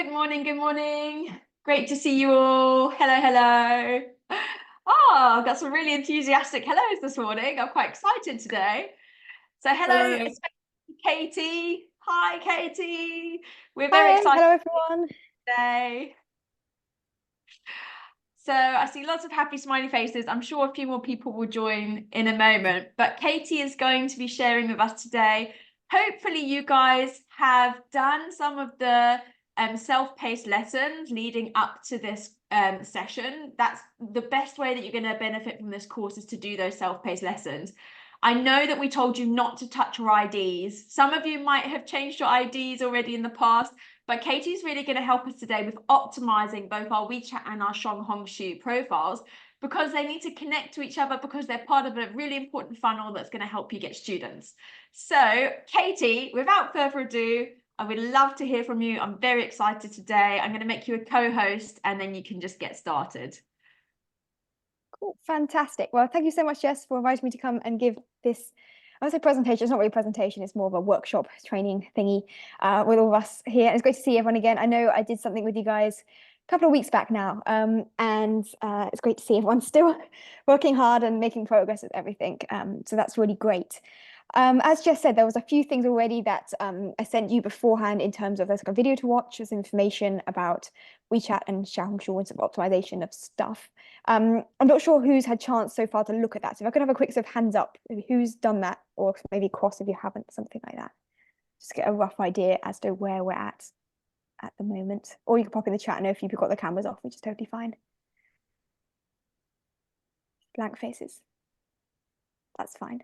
good morning, good morning. Great to see you all. Hello, hello. Oh, I've got some really enthusiastic hellos this morning. I'm quite excited today. So hello, Hello. especially Katie. Hi, Katie. We're very Hi, excited hello everyone. today. So I see lots of happy smiley faces. I'm sure a few more people will join in a moment, but Katie is going to be sharing with us today. Hopefully you guys have done some of the self-paced lessons leading up to this session. That's the best way that you're going to benefit from this course, is to do those self-paced lessons. I know that we told you not to touch your IDs. Some of you might have changed your IDs already in the past, but Katie's really going to help us today with optimizing both our WeChat and our Shu profiles, because they need to connect to each other, because they're part of a really important funnel that's going to help you get students. So Katie, without further ado, I would love to hear from you. I'm very excited today. I'm going to make you a co-host and then you can just get started. Cool, fantastic. Well, thank you so much, Jess, for inviting me to come and give this, I would say presentation. It's not really a presentation, it's more of a workshop training thingy with all of us here. And it's great to see everyone again. I know I did something with you guys a couple of weeks back now, and it's great to see everyone still working hard and making progress with everything. So that's really great. As Jess said, there was a few things already that I sent you beforehand in terms of there's like a video to watch, there's information about WeChat and Xiaohongshu and some optimization of stuff. I'm not sure who's had chance so far to look at that. So if I could have a quick sort of hands up, who's done that, or maybe cross if you haven't, something like that. Just get a rough idea as to where we're at the moment. Or you can pop in the chat and know if you've got the cameras off, which is totally fine. Blank faces. That's fine.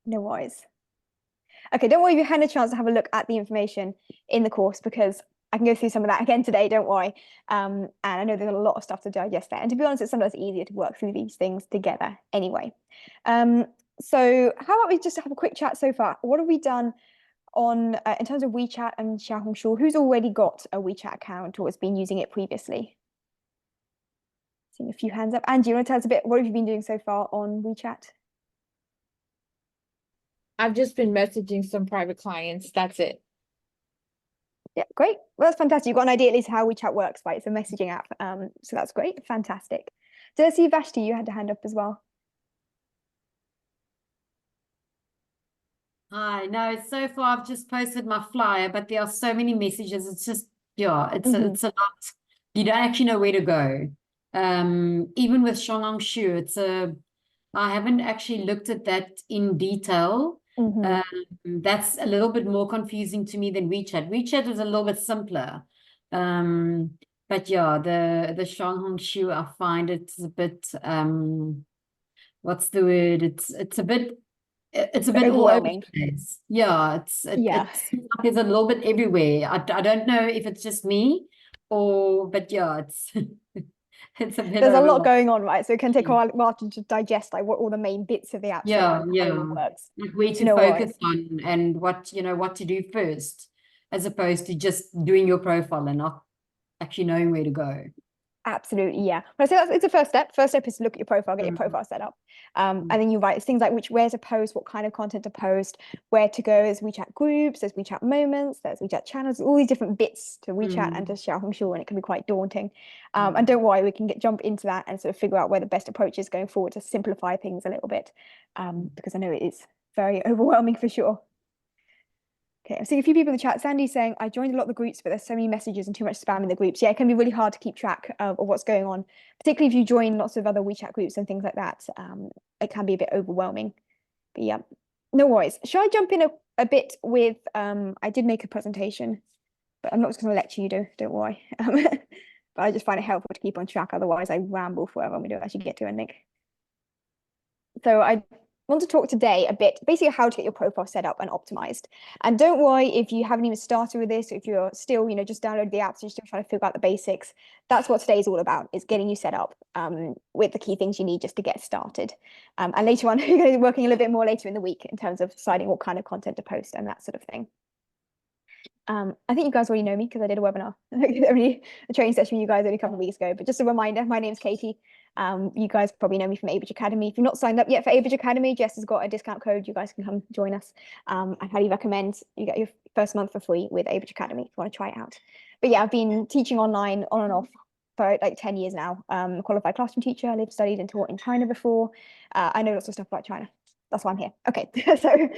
No worries. Okay, don't worry if you had a chance to have a look at the information in the course, because I can go through some of that again today, don't worry. And I know there's a lot of stuff to digest there. And to be honest, it's sometimes easier to work through these things together anyway. So how about we just have a quick chat so far? What have we done on in terms of WeChat and Xiaohongshu? Who's already got a WeChat account or has been using it previously? Seeing a few hands up. Angie, you want to tell us a bit, what have you been doing so far on WeChat? I've just been messaging some private clients. That's it. Yeah, great. Well, that's fantastic. You've got an idea at least how WeChat works, right? It's a messaging app. So that's great. Fantastic. Did I see Vashti, you had a hand up as well? Hi, no, so far I've just posted my flyer, but there are so many messages. It's just, yeah, it's a lot. You don't actually know where to go. Even with Shu, I haven't actually looked at that in detail. That's a little bit more confusing to me than WeChat. WeChat is a little bit simpler. But yeah, the Shu, I find it's a bit, what's the word? It's a bit all over Overwhelming. the place. Yeah, Yeah. it seems like there's a little bit everywhere. I don't know if it's just me but yeah, it's it's a bit There's a lot overwhelming. going on, right? So it can take a while to digest like what all the main bits of the app say and how it all works. Like where to No focus worries. on and what to do first, as opposed to just doing your profile and not actually knowing where to go. Absolutely, yeah. But I say it's a first step. First step is to look at your profile, get your profile set up. And then you write it's things like where to post, what kind of content to post, where to go. There's WeChat groups, there's WeChat moments, there's WeChat channels, all these different bits to WeChat and to Xiaohongshu, and it can be quite daunting. And don't worry, we can jump into that and sort of figure out where the best approach is going forward to simplify things a little bit. Because I know it is very overwhelming for sure. Okay, I'm seeing a few people in the chat. Sandy's saying, I joined a lot of the groups, but there's so many messages and too much spam in the groups. Yeah, it can be really hard to keep track of what's going on, particularly if you join lots of other WeChat groups and things like that. It can be a bit overwhelming. But yeah, no worries. Shall I jump in a bit with, I did make a presentation, but I'm not just going to lecture you, don't worry. But I just find it helpful to keep on track. Otherwise, I ramble forever and we don't actually get to anything. So I want to talk today a bit, basically how to get your profile set up and optimized. And don't worry if you haven't even started with this, or if you're still, just downloading the apps, you're still trying to figure out the basics. That's what today's all about, is getting you set up with the key things you need just to get started. And later on, you're going to be working a little bit more later in the week in terms of deciding what kind of content to post and that sort of thing. I think you guys already know me because I did a webinar, a training session with you guys only a couple of weeks ago. But just a reminder, my name's Katie. You guys probably know me from Abridge Academy. If you're not signed up yet for Abridge Academy, Jess has got a discount code. You guys can come join us. I highly recommend you get your first month for free with Abridge Academy if you want to try it out. But yeah, I've been teaching online on and off for like 10 years now. Qualified classroom teacher. I studied and taught in China before. I know lots of stuff about China. That's why I'm here. Okay, so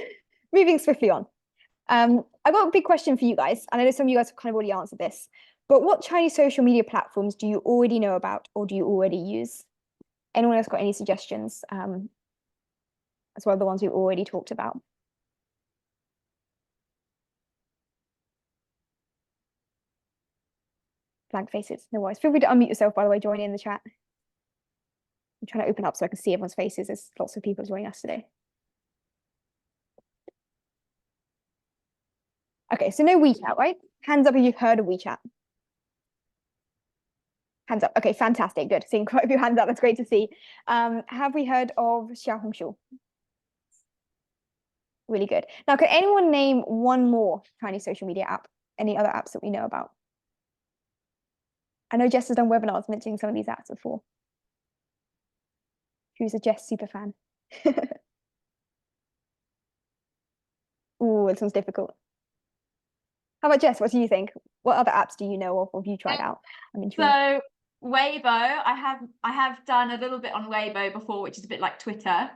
moving swiftly on. I've got a big question for you guys, and I know some of you guys have kind of already answered this, but what Chinese social media platforms do you already know about or do you already use? Anyone else got any suggestions, as well as the ones we've already talked about? Blank faces, no worries. Feel free to unmute yourself, by the way, join in the chat. I'm trying to open up so I can see everyone's faces. There's lots of people joining us today. Okay, so no WeChat, right? Hands up if you've heard of WeChat. Hands up. Okay, fantastic. Good. Seeing quite a few hands up. That's great to see. Have we heard of Xiaohongshu? Really good. Now, could anyone name one more Chinese social media app? Any other apps that we know about? I know Jess has done webinars mentioning some of these apps before. Who's a Jess super fan? Ooh, this one's difficult. How about Jess? What do you think? What other apps do you know of or have you tried out? I'm intrigued. So Weibo, I have done a little bit on Weibo before, which is a bit like Twitter.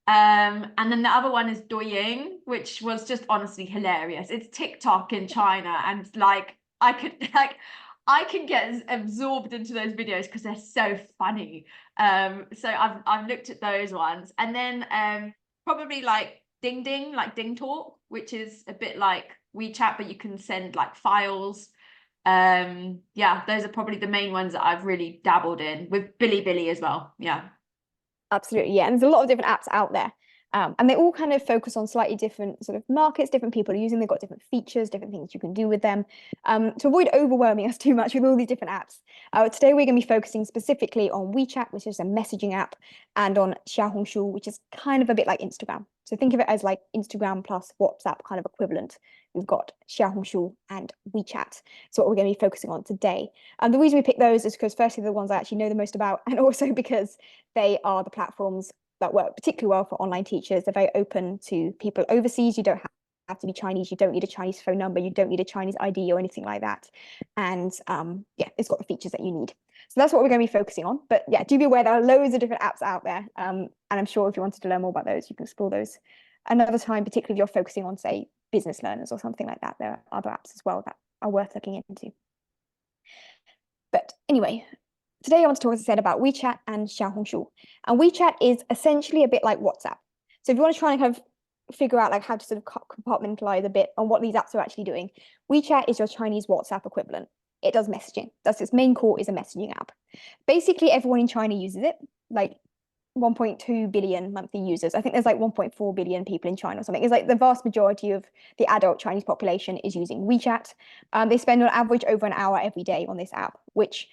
And then the other one is Douyin, which was just honestly hilarious. It's TikTok in China, and like I can get absorbed into those videos because they're so funny. So I've looked at those ones, and then probably like Ding, like Ding Talk, which is a bit like WeChat, but you can send like files. Yeah, those are probably the main ones that I've really dabbled in, with Bilibili as well. Yeah. Absolutely, yeah. And there's a lot of different apps out there. And they all kind of focus on slightly different sort of markets, different people are using, they've got different features, different things you can do with them. To avoid overwhelming us too much with all these different apps, today we're going to be focusing specifically on WeChat, which is a messaging app, and on Xiaohongshu, which is kind of a bit like Instagram. So think of it as like Instagram plus WhatsApp kind of equivalent. We've got Xiaohongshu and WeChat. So what we're going to be focusing on today. And the reason we pick those is because firstly, they're the ones I actually know the most about, and also because they are the platforms that work particularly well for online teachers. They're very open to people overseas. You don't have to be Chinese. You don't need a Chinese phone number. You don't need a Chinese ID or anything like that. And yeah, it's got the features that you need. So that's what we're going to be focusing on. But yeah, do be aware there are loads of different apps out there. And I'm sure if you wanted to learn more about those, you can explore those another time, particularly if you're focusing on, say, business learners or something like that. There are other apps as well that are worth looking into. But anyway, today I want to talk, as I said, about WeChat and Xiaohongshu. And WeChat is essentially a bit like WhatsApp. So if you want to try and kind of figure out like how to sort of compartmentalize a bit on what these apps are actually doing, WeChat is your Chinese WhatsApp equivalent. It does messaging. That's its main core, is a messaging app. Basically, everyone in China uses it, like 1.2 billion monthly users. I think there's like 1.4 billion people in China or something. It's like the vast majority of the adult Chinese population is using WeChat. They spend on average over an hour every day on this app, which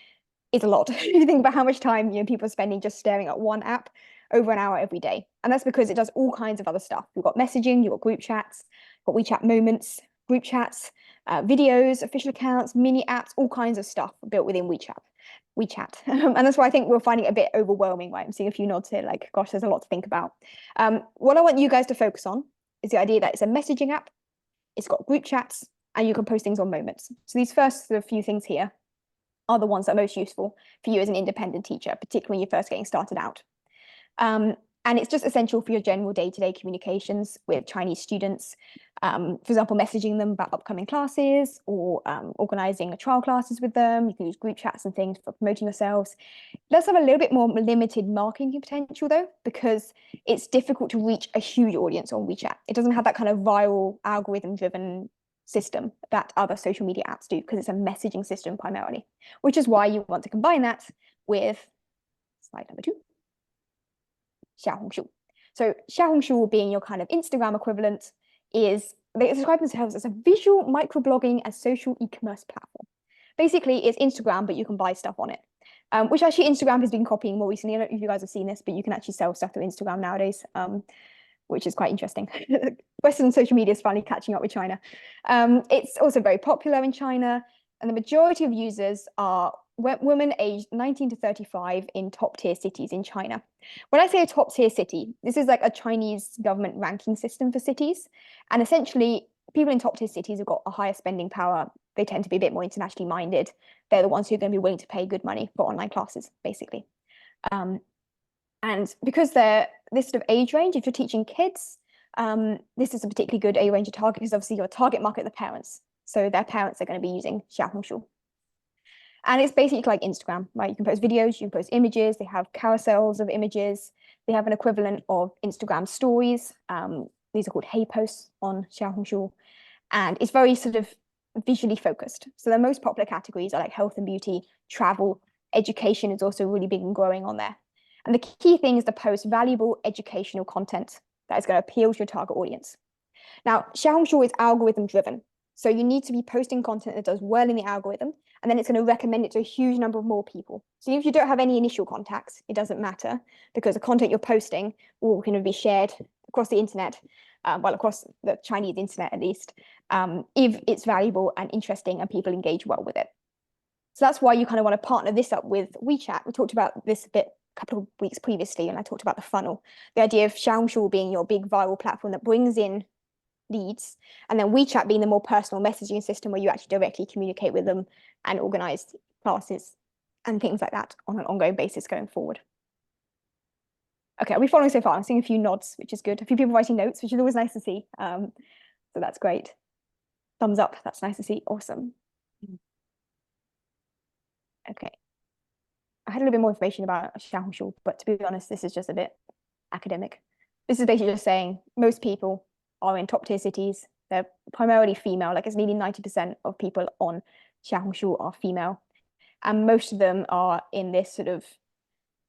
is a lot. If you think about how much time people are spending just staring at one app over an hour every day. And that's because it does all kinds of other stuff. You've got messaging, you've got group chats, you've got WeChat moments, group chats, videos, official accounts, mini apps, all kinds of stuff built within WeChat. And that's why I think we're finding it a bit overwhelming, right? I'm seeing a few nods here, like, gosh, there's a lot to think about. What I want you guys to focus on is the idea that it's a messaging app, it's got group chats, and you can post things on moments. So these first sort of few things here are the ones that are most useful for you as an independent teacher, particularly when you're first getting started out. And it's just essential for your general day-to-day communications with Chinese students. For example, messaging them about upcoming classes or organizing trial classes with them. You can use group chats and things for promoting yourselves. It does have a little bit more limited marketing potential though, because it's difficult to reach a huge audience on WeChat. It doesn't have that kind of viral algorithm-driven system that other social media apps do, because it's a messaging system primarily, which is why you want to combine that with slide number 2, Xiaohongshu. So Xiaohongshu, being your kind of Instagram equivalent, is, they describe themselves as a visual microblogging and social e-commerce platform. Basically, it's Instagram, but you can buy stuff on it, which actually Instagram has been copying more recently. I don't know if you guys have seen this, but you can actually sell stuff through Instagram nowadays. which is quite interesting. Western social media is finally catching up with China. It's also very popular in China, and the majority of users are women aged 19 to 35 in top tier cities in China. When I say a top tier city, this is like a Chinese government ranking system for cities. And essentially, people in top tier cities have got a higher spending power. They tend to be a bit more internationally minded. They're the ones who are going to be willing to pay good money for online classes, basically. And because they're this sort of age range, if you're teaching kids, this is a particularly good age range to target because obviously your target market are the parents. So their parents are going to be using Xiaohongshu. And it's basically like Instagram, right? You can post videos, you can post images, they have carousels of images. They have an equivalent of Instagram stories. These are called hey posts on Xiaohongshu. And it's very sort of visually focused. So the most popular categories are like health and beauty, travel, education is also really big and growing on there. And the key thing is to post valuable educational content that is going to appeal to your target audience. Now, Xiaohongshu is algorithm driven. So you need to be posting content that does well in the algorithm, and then it's going to recommend it to a huge number of more people. So if you don't have any initial contacts, it doesn't matter because the content you're posting will kind of be shared across the internet, well, across the Chinese internet at least, if it's valuable and interesting and people engage well with it. So that's why you kind of want to partner this up with WeChat. We talked about this a bit a couple of weeks previously, and I talked about the funnel. The idea of Xiaohongshu being your big viral platform that brings in leads, and then WeChat being the more personal messaging system where you actually directly communicate with them and organize classes and things like that on an ongoing basis going forward. Okay, are we following so far? I'm seeing a few nods, which is good. A few people writing notes, which is always nice to see. So that's great. Thumbs up, that's nice to see. Awesome. Okay. I had a little bit more information about Xiaohongshu, but to be honest, this is just a bit academic. This is basically just saying most people are in top tier cities. They're primarily female, like it's nearly 90% of people on Xiaohongshu are female. And most of them are in this sort of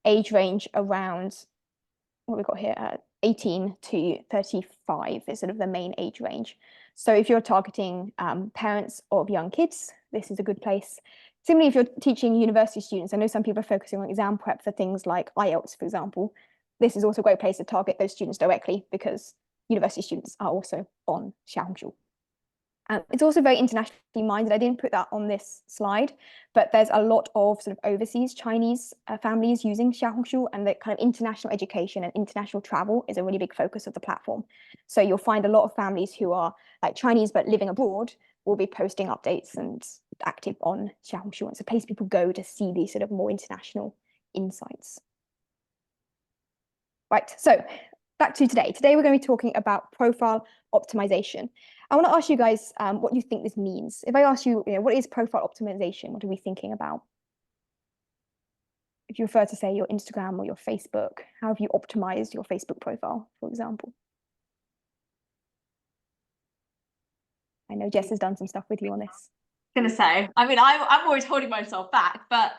age range around, what we got here, 18 to 35 is sort of the main age range. So if you're targeting parents of young kids, this is a good place. Similarly, if you're teaching university students, I know some people are focusing on exam prep for things like IELTS, for example. This is also a great place to target those students directly because university students are also on Xiaohongshu. It's also very internationally minded. I didn't put that on this slide, but there's a lot of sort of overseas Chinese families using Xiaohongshu, and the kind of international education and international travel is a really big focus of the platform. So you'll find a lot of families who are like Chinese but living abroad will be posting updates and active on Xiaohongshu. It's a place people go to see these sort of more international insights. Right, so back to today. Today we're going to be talking about profile optimization. I want to ask you guys what you think this means. If I ask you, what is profile optimization? What are we thinking about? If you refer to, say, your Instagram or your Facebook, how have you optimized your Facebook profile, for example? I know Jess has done some stuff with you on this. Gonna say, I mean, I'm always holding myself back, but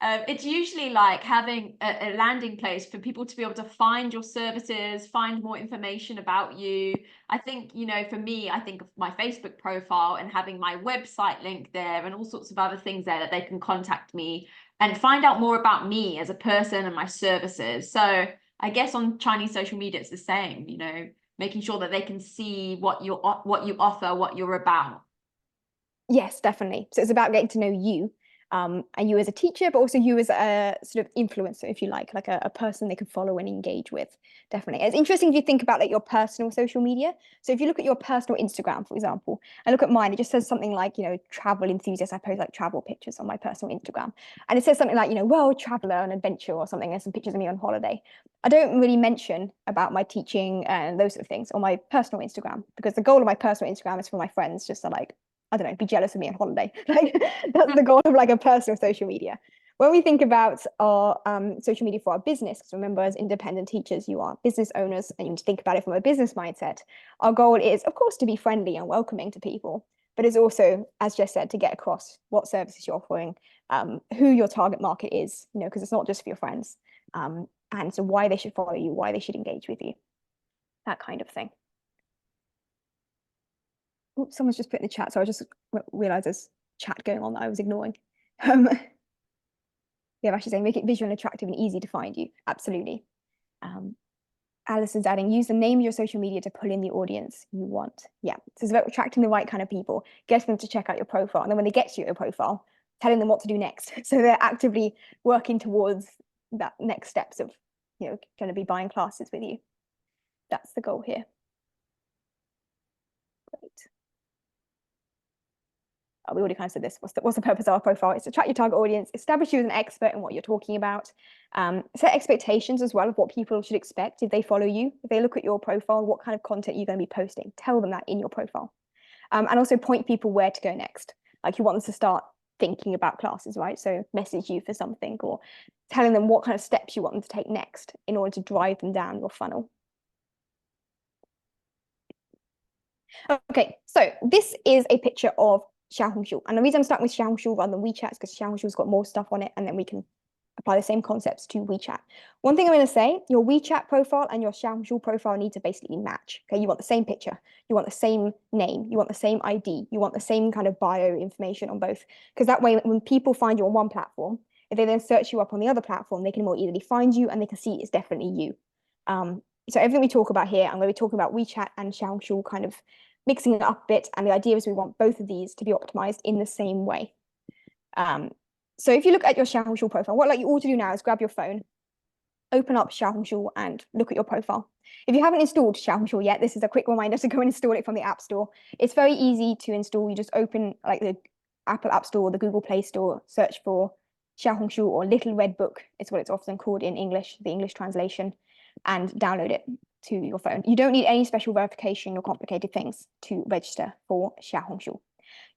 it's usually like having a landing place for people to be able to find your services, find more information about you. I think, for me, I think of my Facebook profile and having my website link there and all sorts of other things there that they can contact me and find out more about me as a person and my services. So I guess on Chinese social media, it's the same, making sure that they can see what you offer, what you're about. Yes, definitely. So it's about getting to know you, and you as a teacher, but also you as a sort of influencer, if you like a person they can follow and engage with. Definitely. It's interesting if you think about like your personal social media. So if you look at your personal Instagram, for example, and look at mine, it just says something like, travel enthusiast. I post like travel pictures on my personal Instagram. And it says something like, world traveler and adventure or something, and some pictures of me on holiday. I don't really mention about my teaching and those sort of things on my personal Instagram, because the goal of my personal Instagram is for my friends just to like, I don't know, be jealous of me on holiday. Like that's the goal of like a personal social media. When we think about our social media for our business, because remember, as independent teachers, you are business owners and you need to think about it from a business mindset. Our goal is, of course, to be friendly and welcoming to people, but it's also, as Jess said, to get across what services you're offering, who your target market is, because it's not just for your friends, and so why they should follow you, why they should engage with you, that kind of thing. Oops, someone's just put in the chat, so I just realized there's chat going on that I was ignoring. Yeah, I'm actually saying make it visual and attractive and easy to find you. Absolutely. Alison's adding, use the name of your social media to pull in the audience you want. Yeah, so it's about attracting the right kind of people, getting them to check out your profile. And then when they get to your profile, telling them what to do next. So they're actively working towards that next steps of, going to be buying classes with you. That's the goal here. Great. Oh, we already kind of said this. What's the purpose of our profile? It's to attract your target audience, establish you as an expert in what you're talking about, set expectations as well of what people should expect if they follow you. If they look at your profile, what kind of content you're going to be posting. Tell them that in your profile. And also point people where to go next. Like you want them to start thinking about classes, right? So message you for something or telling them what kind of steps you want them to take next in order to drive them down your funnel. Okay, so this is a picture of Xiaohongshu. And the reason I'm starting with Xiaohongshu rather than WeChat is because Xiaohongshu's got more stuff on it, and then we can apply the same concepts to WeChat. One thing I'm going to say, your WeChat profile and your Xiaohongshu profile need to basically match. Okay, you want the same picture, you want the same name, you want the same ID, you want the same kind of bio information on both. Because that way, when people find you on one platform, if they then search you up on the other platform, they can more easily find you and they can see it's definitely you. So everything we talk about here, I'm going to be talking about WeChat and Xiaohongshu kind of mixing it up a bit, and the idea is we want both of these to be optimized in the same way. So if you look at your Xiaohongshu profile, what you ought to do now is grab your phone, open up Xiaohongshu and look at your profile. If you haven't installed Xiaohongshu yet, this is a quick reminder to go and install it from the App Store. It's very easy to install. You just open the Apple App Store or the Google Play Store, search for Xiaohongshu or Little Red Book, it's what it's often called in English, the English translation, and download it to your phone. You don't need any special verification or complicated things to register for Xiaohongshu.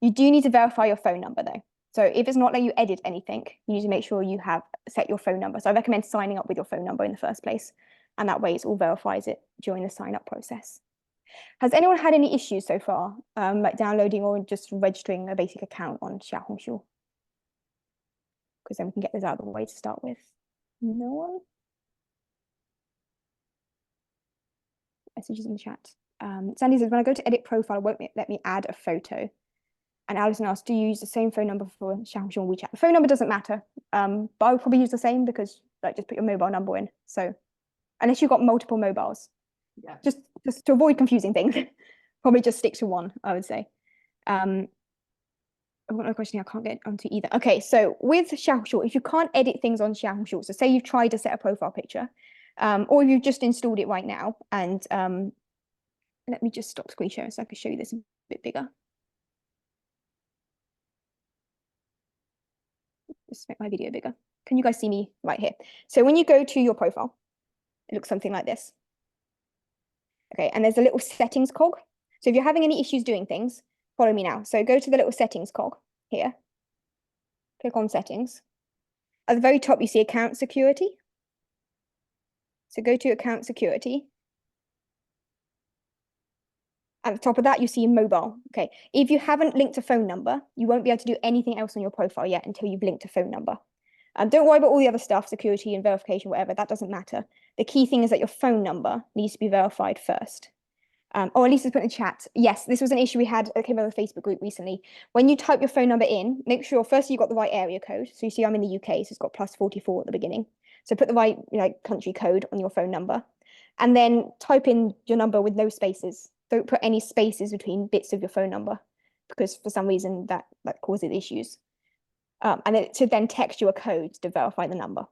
You do need to verify your phone number though. So if it's not letting you edit anything, you need to make sure you have set your phone number. So I recommend signing up with your phone number in the first place. And that way it all verifies it during the sign up process. Has anyone had any issues so far, like downloading or just registering a basic account on Xiaohongshu? Because then we can get this out of the way to start with. No one? Messages in the chat. Sandy says, when I go to edit profile, it won't let me add a photo. And Alison asks, do you use the same phone number for Xiaohongshu and WeChat? The phone number doesn't matter, but I would probably use the same because just put your mobile number in. So unless you've got multiple mobiles, Yeah. just to avoid confusing things, probably just stick to one, I would say. I've got another question here I can't get onto either. Okay, so with Xiaohongshu, if you can't edit things on Xiaohongshu, so say you've tried to set a profile picture, or you've just installed it right now, and let me just stop screen sharing so I can show you this a bit bigger. Just make my video bigger. Can you guys see me right here? So when you go to your profile, it looks something like this. Okay, and there's a little settings cog. So if you're having any issues doing things, follow me now. So go to the little settings cog here. Click on settings. At the very top, you see account security. So go to account security. At the top of that, you see mobile. Okay, if you haven't linked a phone number, you won't be able to do anything else on your profile yet until you've linked a phone number. Don't worry about all the other stuff, security and verification, whatever, that doesn't matter. The key thing is that your phone number needs to be verified first. Or at least it's put in the chat. Yes, this was an issue we had that came out of the Facebook group recently. When you type your phone number in, make sure first you've got the right area code. So you see I'm in the UK, so it's got +44 at the beginning. So put the right country code on your phone number. And then type in your number with no spaces. Don't put any spaces between bits of your phone number, because for some reason that causes issues. And it should then text you a code to verify the number.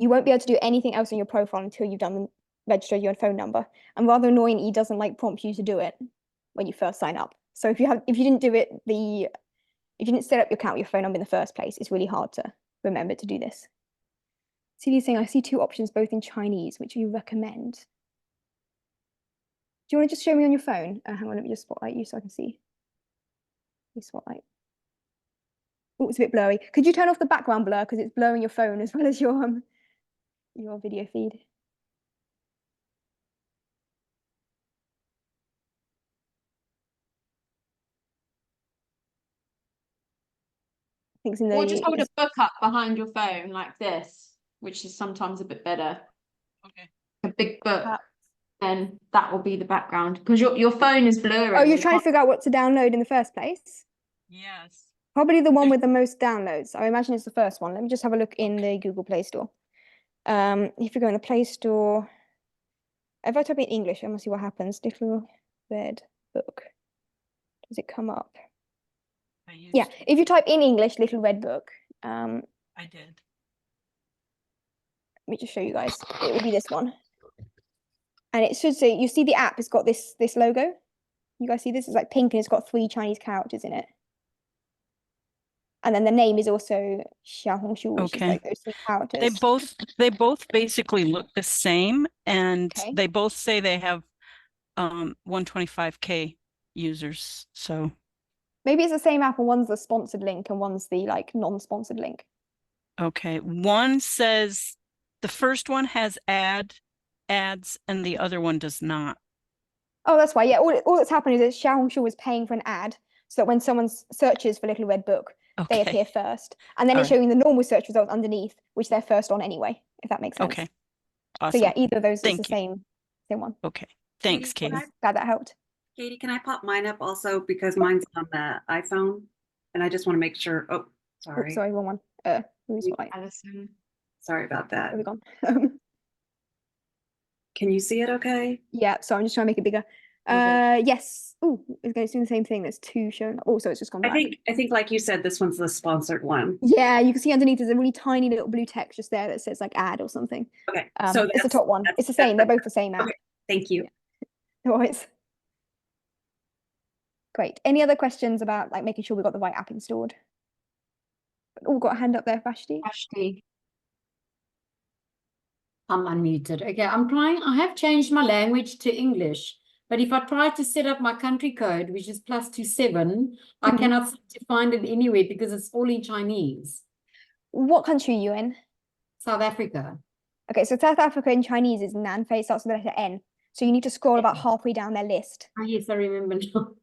You won't be able to do anything else on your profile until you've register your phone number. And rather annoying, he doesn't prompt you to do it when you first sign up. So if you didn't do it, if you didn't set up your account with your phone number in the first place, it's really hard to remember to do this. Celia's saying, I see 2 options both in Chinese, which you recommend. Do you want to just show me on your phone? Hang on, let me just spotlight you so I can see. Spotlight. Oh, it's a bit blurry. Could you turn off the background blur because it's blurring your phone as well as your video feed? I think it's in the. Or just hold a book up behind your phone like this, which is sometimes a bit better. Okay. A big book, then that will be the background because your phone is blurry. Oh, you're trying to figure out what to download in the first place? Yes. Probably the one with the most downloads. I imagine it's the first one. Let me just have a look in the Google Play Store. If you go in the Play Store, If I type in English, I'm gonna see what happens. Little red book. Does it come up? Yeah, if you type in English, little red book, I did. let me just show you guys. It will be this one. And it should say, you see the app has got this logo. You guys see this? It's like pink and it's got 3 Chinese characters in it. And then the name is also Xiaohongshu, which is Okay. like those 3 characters. They both basically look the same, and Okay. they both say they have 125K users. So Maybe it's the same app and one's the sponsored link and one's the like non-sponsored link. okay, one says the first one has ads and the other one does not. Oh, that's why. Yeah, all that's happened is that Xiaohongshu was paying for an ad so that when someone searches for Little Red Book, they Okay. appear first. And then All it's right. showing the normal search results underneath, which they're first on anyway, if that makes sense. Okay. So Awesome. yeah, either of those is Thank the you. same one. Okay. Thanks, Katie, Katie. Glad that helped. Katie, can I pop mine up also because mine's on the iPhone and I just want to make sure. Oh, sorry. Oops, sorry, wrong one. Movie spotlight. Alison. Sorry about that. Where we gone? Can you see it okay? Yeah, so I'm just trying to make it bigger. Okay. Yes. Oh, it's going to do the same thing. There's 2 showing. Oh, so it's just gone back. I think like you said, this one's the sponsored one. Yeah, you can see underneath there's a really tiny little blue text just there that says like ad or something. Okay. It's the that's- top one. It's the same. They're both the same app. Okay. Thank you. No worries. Great. Any other questions about like making sure we got the right app installed? Oh, got a hand up there, Vashti. Ashley. I'm unmuted. Okay, I'm trying. I have changed my language to English, but if I try to set up my country code, which is +27, I Mhm. cannot seem to find it anywhere because it's all in Chinese. What country are you in? South Africa. Okay, so South Africa in Chinese is Nanfei, starts with the letter N. So you need to scroll about halfway down their list. Ah, yes, I remember now.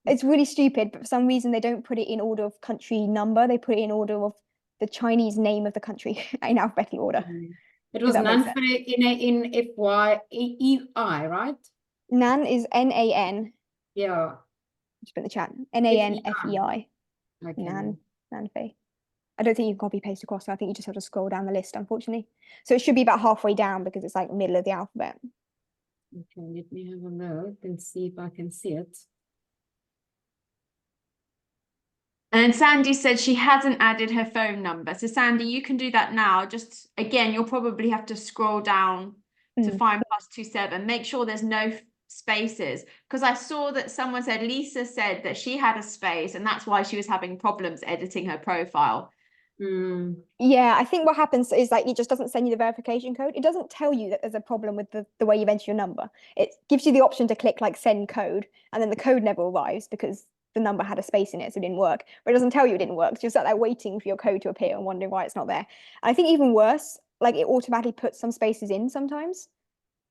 It's really stupid, but for some reason they don't put it in order of country number. They put it in order of the Chinese name of the country in alphabetical order. It was that makes sense. Nanfei in FYEI, right? Nan is Nan. Yeah. Just put in the chat. Nanfei. Okay. Nanfei. I don't think you can copy paste across, so I think you just have to scroll down the list, unfortunately. So it should be about halfway down because it's like middle of the alphabet. Okay, let me have a look and see if I can see it. And Sandy said she hasn't added her phone number. So Sandy, you can do that now. Just again, you'll probably have to scroll down to find +27. Make sure there's no spaces. Because I saw that someone said, Lisa said that she had a space and that's why she was having problems editing her profile. Yeah, I think what happens is like it just doesn't send you the verification code. It doesn't tell you that there's a problem with the way you've entered your number. It gives you the option to click like send code, and then the code never arrives because the number had a space in it, so it didn't work. But it doesn't tell you it didn't work. So you're sat there waiting for your code to appear and wondering why it's not there. And I think even worse, like it automatically puts some spaces in sometimes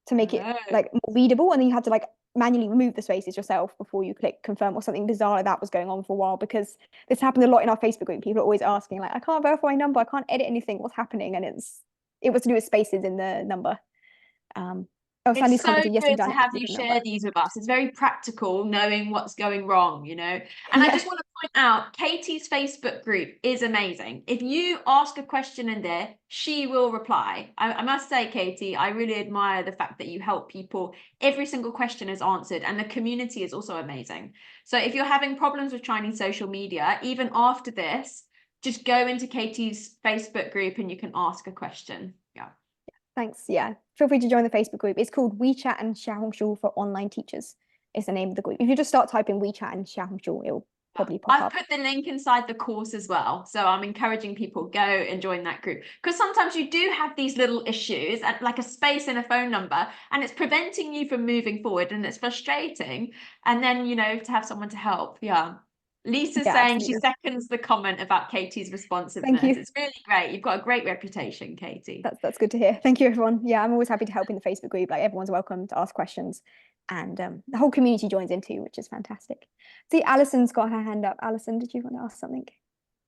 to make it like more readable, and then you have to like manually remove the spaces yourself before you click confirm, or something bizarre like that was going on for a while, because this happened a lot in our Facebook group. People are always asking like, I can't verify my number, I can't edit anything, what's happening? And it was to do with spaces in the number. Oh, Sandy's It's so commented, yes, we've good to done it. have you share these with us. It's very practical, knowing what's going wrong, you know. And I just want to point out, Katie's Facebook group is amazing. If you ask a question in there, she will reply. I must say, Katie, I really admire the fact that you help people. Every single question is answered, and the community is also amazing. So if you're having problems with Chinese social media, even after this, just go into Katie's Facebook group and you can ask a question. Yeah. Thanks. Yeah, feel free to join the Facebook group. It's called WeChat and Xiaohongshu for Online Teachers. Is the name of the group. If you just start typing WeChat and Xiaohongshu, it'll probably pop I've up. put the link inside the course as well. So I'm encouraging people, go and join that group. Because sometimes you do have these little issues, like a space in a phone number, and it's preventing you from moving forward, and it's frustrating. And then, you know, to have someone to help. Yeah. Lisa's saying absolutely. she seconds the comment about Katie's responsiveness. Thank you. It's really great. You've got a great reputation, Katie. That's good to hear. Thank you, everyone. Yeah, I'm always happy to help in the Facebook group. Like everyone's welcome to ask questions, and the whole community joins in too, which is fantastic. See, Alison's got her hand up. Alison, did you want to ask something?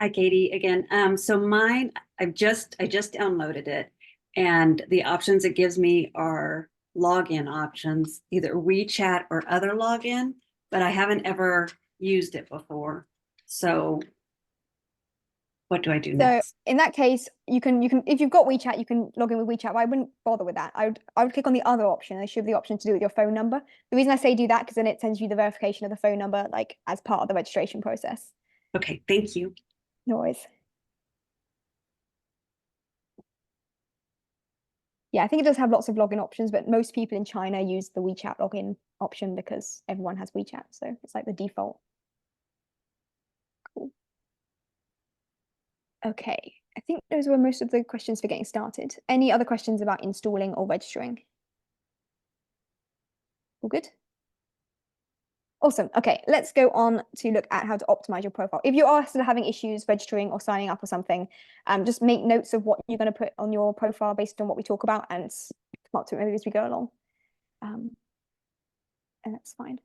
Hi, Katie, again. So mine, I just downloaded it, and the options it gives me are login options, either WeChat or other login, but I haven't ever used it before. So What do I do So next? in that case, you can if you've got WeChat, you can log in with WeChat, but I wouldn't bother with that. I would click on the other option. There should be the option to do it with your phone number. The reason I say do that because then it sends you the verification of the phone number like as part of the registration process. Okay, thank you. No worries. Yeah, I think it does have lots of login options, but most people in China use the WeChat login option because everyone has WeChat. So it's like the default. Cool. Okay, I think those were most of the questions for getting started. Any other questions about installing or registering? All good? Awesome. Okay, let's go on to look at how to optimize your profile. If you are still having issues registering or signing up or something, just make notes of what you're going to put on your profile based on what we talk about and come up to it maybe as we go along. And that's fine.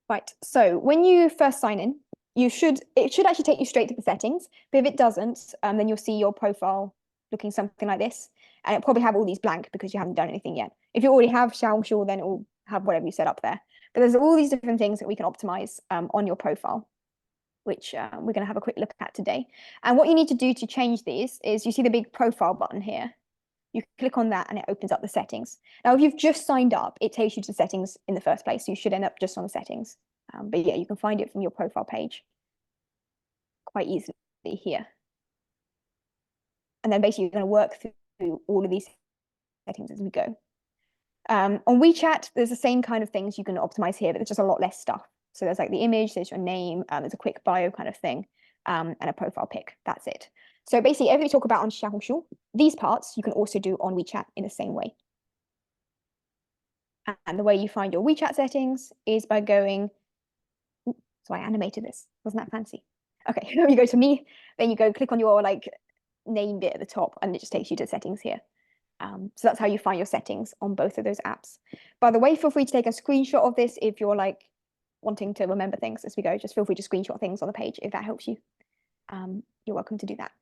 Right, so when you first sign in, it should actually take you straight to the settings, but if it doesn't, then you'll see your profile looking something like this, and it'll probably have all these blank because you haven't done anything yet. If you already have Xiaohongshu, then it will have whatever you set up there. But there's all these different things that we can optimize on your profile, which we're going to have a quick look at today. And what you need to do to change these is you see the big profile button here. You click on that and it opens up the settings. Now, if you've just signed up, it takes you to settings in the first place. So you should end up just on the settings. But yeah, you can find it from your profile page quite easily here. And then basically you're going to work through all of these settings as we go. On WeChat, there's the same kind of things you can optimize here, but there's just a lot less stuff. So there's like the image, there's your name, there's a quick bio kind of thing, and a profile pic. That's it. So basically everything we talk about on Xiaohongshu, these parts you can also do on WeChat in the same way. And the way you find your WeChat settings is by going, so I animated this, wasn't that fancy? Okay, you go to me, then you go click on your like name bit at the top and it just takes you to settings here. So that's how you find your settings on both of those apps. By the way, feel free to take a screenshot of this if you're like wanting to remember things as we go. Just feel free to screenshot things on the page if that helps you. You're welcome to do that.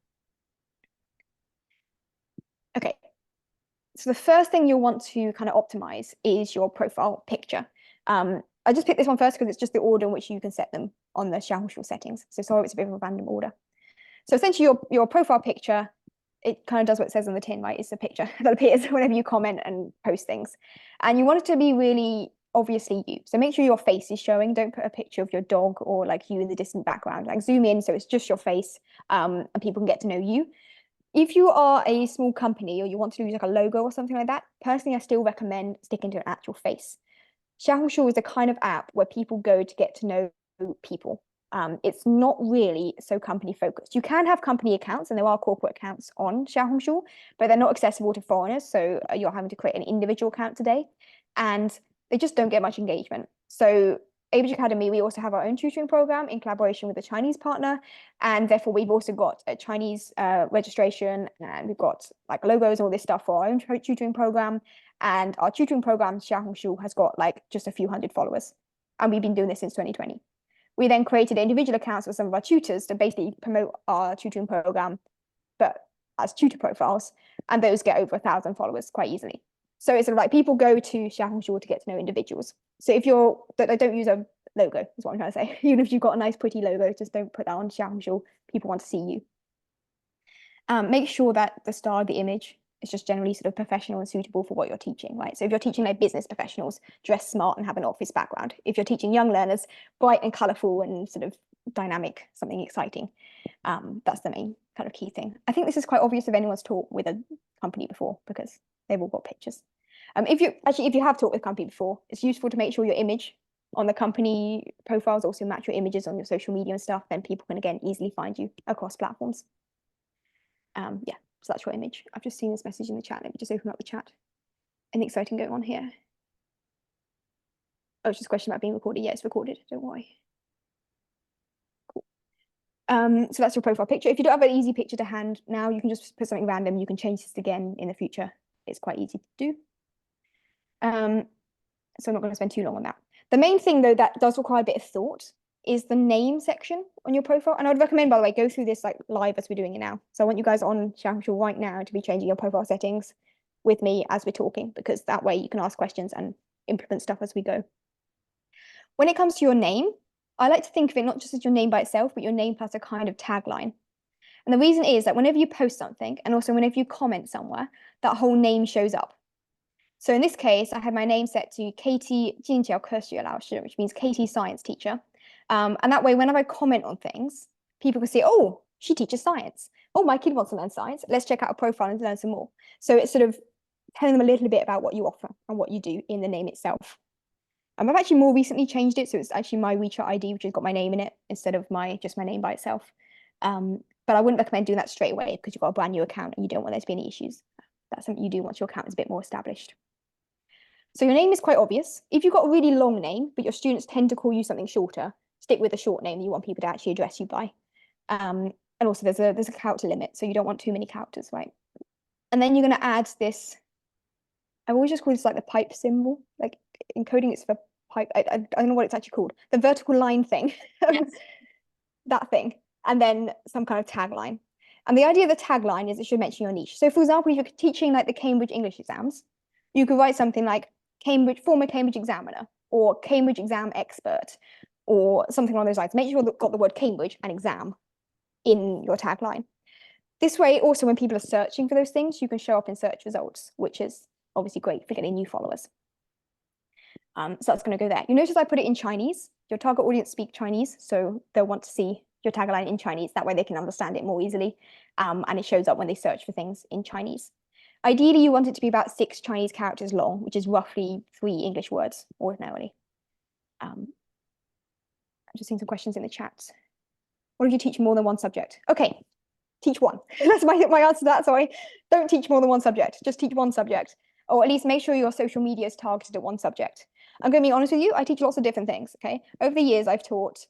Okay, so the first thing you'll want to kind of optimize is your profile picture. I just picked this one first because it's just the order in which you can set them on the Xiaohongshu settings. So sorry, it's a bit of a random order. So essentially your profile picture, it kind of does what it says on the tin, right? It's a picture that appears whenever you comment and post things. And you want it to be really obviously you. So make sure your face is showing. Don't put a picture of your dog or like you in the distant background. Like zoom in so it's just your face and people can get to know you. If you are a small company or you want to use like a logo or something like that, personally, I still recommend sticking to an actual face. Xiaohongshu is the kind of app where people go to get to know people. It's not really so company focused. You can have company accounts and there are corporate accounts on Xiaohongshu, but they're not accessible to foreigners. So you're having to create an individual account today and they just don't get much engagement. So Age Academy, we also have our own tutoring program in collaboration with a Chinese partner. And therefore we've also got a Chinese registration and we've got like logos and all this stuff for our own tutoring program. And our tutoring program, Xiaohongshu, has got like just a few hundred followers. And we've been doing this since 2020. We then created individual accounts for some of our tutors to basically promote our tutoring program, but as tutor profiles, and those get over 1,000 followers quite easily. So it's sort of like people go to Xiaohongshu to get to know individuals. So if don't use a logo, is what I'm trying to say. Even if you've got a nice pretty logo, just don't put that on Xiaohongshu. People want to see you. Make sure that the style of the image is just generally sort of professional and suitable for what you're teaching, right? So if you're teaching like business professionals, dress smart and have an office background. If you're teaching young learners, bright and colorful and sort of dynamic, something exciting. That's the main kind of key thing. I think this is quite obvious if anyone's taught with a company before because they've all got pictures. If you have taught with a company before, it's useful to make sure your image on the company profiles also match your images on your social media and stuff, then people can again easily find you across platforms. Yeah, so that's your image. I've just seen this message in the chat. Let me just open up the chat. Anything exciting going on here? Oh, it's just a question about being recorded. Yeah, it's recorded. Don't worry. Cool. So that's your profile picture. If you don't have an easy picture to hand now, you can just put something random. You can change this again in the future. It's quite easy to do. So I'm not going to spend too long on that. The main thing, though, that does require a bit of thought is the name section on your profile. And I would recommend, by the way, go through this like live as we're doing it now. So I want you guys on Xiaohongshu right now to be changing your profile settings with me as we're talking, because that way you can ask questions and implement stuff as we go. When it comes to your name, I like to think of it not just as your name by itself, but your name plus a kind of tagline. And the reason is that whenever you post something, and also whenever you comment somewhere, that whole name shows up. So in this case, I had my name set to Katie 金教科学老师, which means Katie science teacher. And that way, whenever I comment on things, people can see, oh, she teaches science. Oh, my kid wants to learn science. Let's check out a profile and learn some more. So it's sort of telling them a little bit about what you offer and what you do in the name itself. I've actually more recently changed it, so it's actually my WeChat ID, which has got my name in it instead of just my name by itself. But I wouldn't recommend doing that straight away because you've got a brand new account and you don't want there to be any issues. That's something you do once your account is a bit more established. So your name is quite obvious. If you've got a really long name, but your students tend to call you something shorter, stick with the short name that you want people to actually address you by. And also there's a character limit, so you don't want too many characters, right? And then you're going to add this, I always just call this like the pipe symbol, like encoding it's for pipe. I don't know what it's actually called. The vertical line thing, Yes. that thing, and then some kind of tagline. And the idea of the tagline is it should mention your niche. So for example, if you're teaching like the Cambridge English exams, you could write something like former Cambridge examiner, or Cambridge exam expert, or something along those lines. Make sure you've got the word Cambridge and exam in your tagline. This way, also when people are searching for those things, you can show up in search results, which is obviously great for getting new followers. So that's going to go there. You notice I put it in Chinese. Your target audience speak Chinese, so they'll want to see your tagline in Chinese. That way they can understand it more easily, and it shows up when they search for things in Chinese. Ideally, you want it to be about 6 Chinese characters long, which is roughly 3 English words ordinarily. I'm just seeing some questions in the chat. What if you teach more than one subject? Okay, teach one. That's my answer to that, sorry. Don't teach more than one subject, just teach one subject. Or at least make sure your social media is targeted at one subject. I'm going to be honest with you, I teach lots of different things, okay? Over the years, I've taught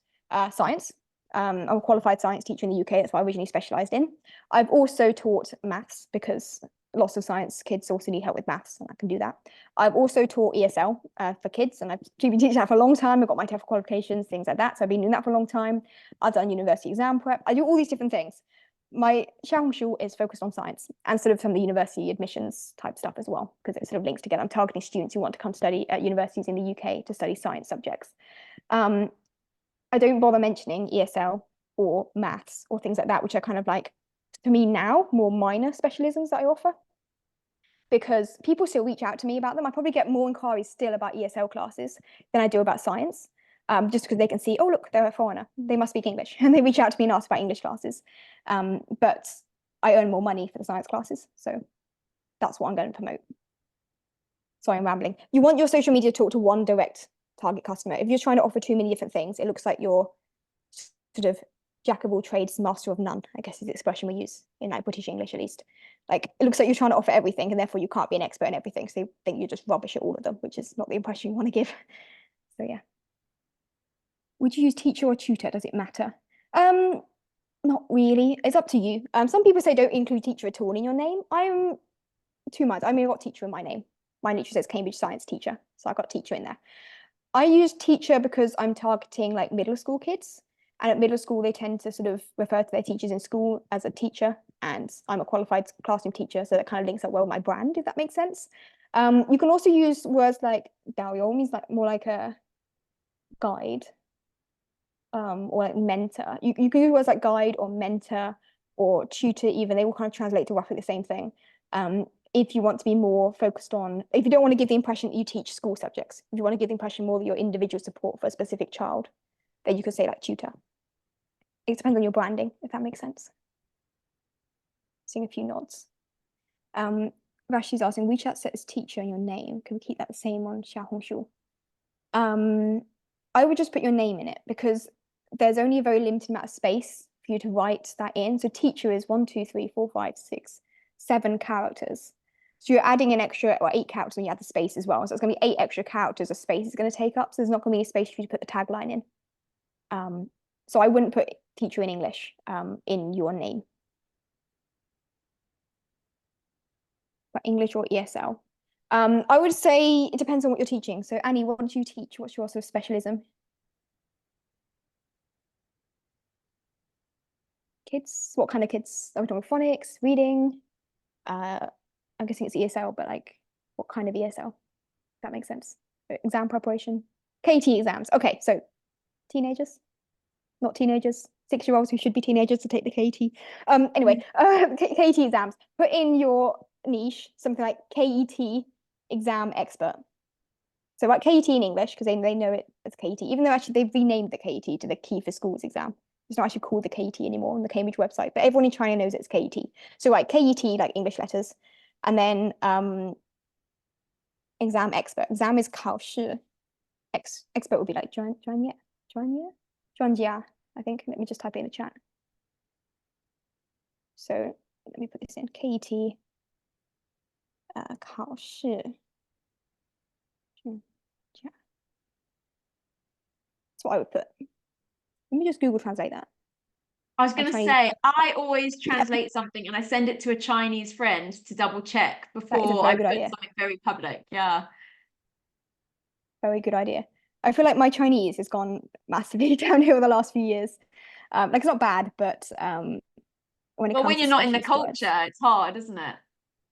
science. I'm a qualified science teacher in the UK, that's what I originally specialised in. I've also taught maths because lots of science kids also need help with maths, and I can do that. I've also taught ESL for kids, and I've been teaching that for a long time. I've got my TEFL qualifications, things like that, so I've been doing that for a long time. I've done university exam prep. I do all these different things. My Xiaohongshu is focused on science and sort of some of the university admissions type stuff as well, because it sort of links together. I'm targeting students who want to come study at universities in the UK to study science subjects. I don't bother mentioning ESL or maths or things like that, which are kind of like, to me now, more minor specialisms that I offer, because people still reach out to me about them. I probably get more inquiries still about ESL classes than I do about science, just because they can see, oh, look, they're a foreigner, they must speak English, and they reach out to me and ask about English classes. But I earn more money for the science classes, so that's what I'm going to promote. Sorry, I'm rambling. You want your social media to talk to one direct target customer. If you're trying to offer too many different things, it looks like you're sort of jack of all trades, master of none, I guess is the expression we use in like British English at least. Like it looks like you're trying to offer everything, and therefore you can't be an expert in everything, so they think you're just rubbish at all of them, which is not the impression you want to give. So yeah. Would you use teacher or tutor? Does it matter? Not really. It's up to you. Some people say don't include teacher at all in your name. I'm too much. I mean, I've got teacher in my name. Mine literally says Cambridge Science Teacher, so I got teacher in there. I use teacher because I'm targeting like middle school kids, and at middle school they tend to sort of refer to their teachers in school as a teacher, and I'm a qualified classroom teacher, so that kind of links up well with my brand, if that makes sense. You can also use words like Daoyo, means like more like a guide, or like mentor. You can use words like guide or mentor or tutor even. They all kind of translate to roughly the same thing. If you want to be more focused on, if you don't want to give the impression that you teach school subjects, if you want to give the impression more that you're individual support for a specific child, then you could say like tutor. It depends on your branding, if that makes sense. Seeing a few nods. Rashi's asking, WeChat says teacher in your name. Can we keep that the same on Xiaohongshu? I would just put your name in it because there's only a very limited amount of space for you to write that in. So teacher is 1, 2, 3, 4, 5, 6, 7 characters. So you're adding an extra, or 8 characters when you add the space as well. So it's going to be 8 extra characters a space is going to take up. So there's not going to be a space for you to put the tagline in. So I wouldn't put teacher in English in your name. But English or ESL. I would say it depends on what you're teaching. So Annie, what do you teach? What's your sort of specialism? Kids? What kind of kids? Are we talking phonics, reading? I'm guessing it's ESL, but like what kind of ESL? If that makes sense. Exam preparation. KT exams. Okay, so teenagers, not teenagers, 6-year-olds who should be teenagers to take the KT. Anyway, KT exams. Put in your niche something like KET exam expert. So like KET in English, because they know it as KET, even though actually they've renamed the KET to the Key for Schools exam. It's not actually called the KET anymore on the Cambridge website, but everyone in China knows it's KET. So like KET, like English letters, and then exam expert. Exam is 考试. Expert would be like 专业, I think. Let me just type it in the chat. So let me put this in. KET 考试. That's what I would put. Let me just Google translate that. I was going to Chinese- say, I always translate something and I send it to a Chinese friend to double check before I very good put idea. something very public. Yeah. Very good idea. I feel like my Chinese has gone massively downhill the last few years. Like it's not bad, but when it Well, comes when you're to not in the specialist words- culture, it's hard, isn't it?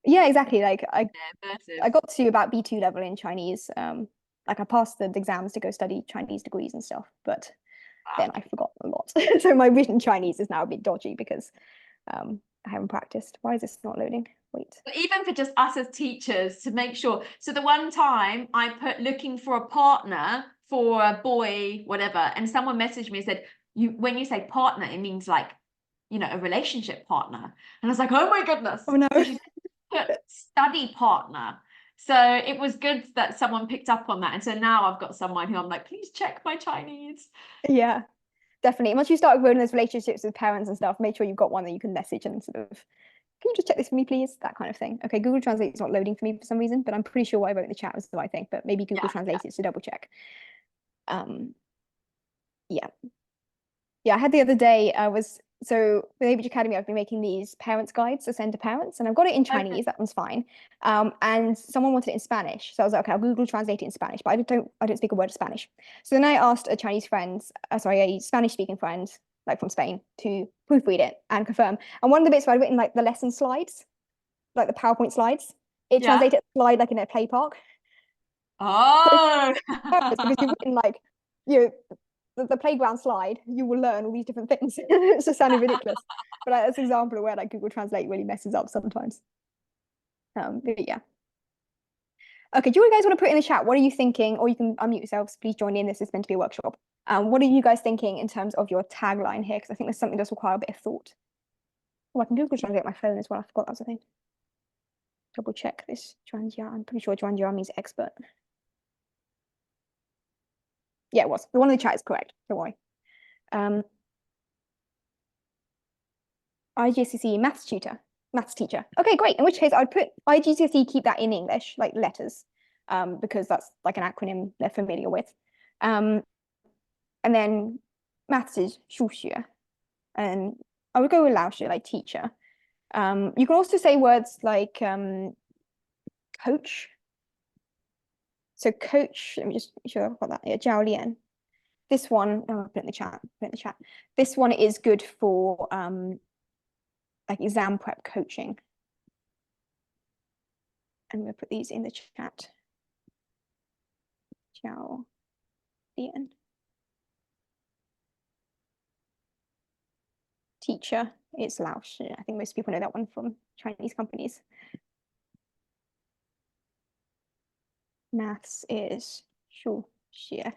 Yeah, exactly. Like I Yeah, immersive. got to about B2 level in Chinese. Like I passed the exams to go study Chinese degrees and stuff, but then I forgot a lot. So my written Chinese is now a bit dodgy because I haven't practiced. Why is this not loading? Wait. But even for just us as teachers to make sure. So the one time I put looking for a partner for a boy, whatever, and someone messaged me and said, when you say partner, it means like, a relationship partner. And I was like, oh my goodness. Oh no. So she put study partner. So it was good that someone picked up on that. And so now I've got someone who I'm like, please check my Chinese. Yeah, definitely. Once you start building those relationships with parents and stuff, make sure you've got one that you can message and sort of, can you just check this for me, please? That kind of thing. Okay, Google Translate is not loading for me for some reason, but I'm pretty sure what I wrote in the chat was the right thing, but maybe Google Translate it to double check. Yeah. I had the other day, so with Cambridge Academy, I've been making these parents guides to send to parents, and I've got it in Chinese, that one's fine. And someone wanted it in Spanish. So I was like, okay, I'll Google Translate it in Spanish, but I don't speak a word of Spanish. So then I asked a a Spanish speaking friend, like from Spain, to proofread it and confirm. And one of the bits where I'd written like the lesson slides, like the PowerPoint slides, it translated a slide like in a play park. Oh. Because you've written like, the playground slide, you will learn all these different things. It's just sounding ridiculous. But that's an example of where like Google Translate really messes up sometimes. But yeah. Okay, do you guys want to put in the chat, what are you thinking? Or you can unmute yourselves, please join in. This is meant to be a workshop. What are you guys thinking in terms of your tagline here? Because I think there's something that does require a bit of thought. Oh, I can Google Translate my phone as well. I forgot that was a thing. Double check this. Zhuanjia. I'm pretty sure Zhuanjia means expert. Yeah, it was. The one in the chat is correct. Don't worry. IGCSE maths teacher. Okay, great. In which case I'd put IGCSE, keep that in English, like letters, because that's like an acronym they're familiar with. And then maths is 数学. And I would go with 老师, like teacher. You can also say words like coach. So coach, let me just make sure I've got that. Yeah, 教练. This one, I'll put it in the chat. This one is good for like exam prep coaching. I'm going to put these in the chat. 教练. Teacher is 老师. I think most people know that one from Chinese companies. Maths is 数学.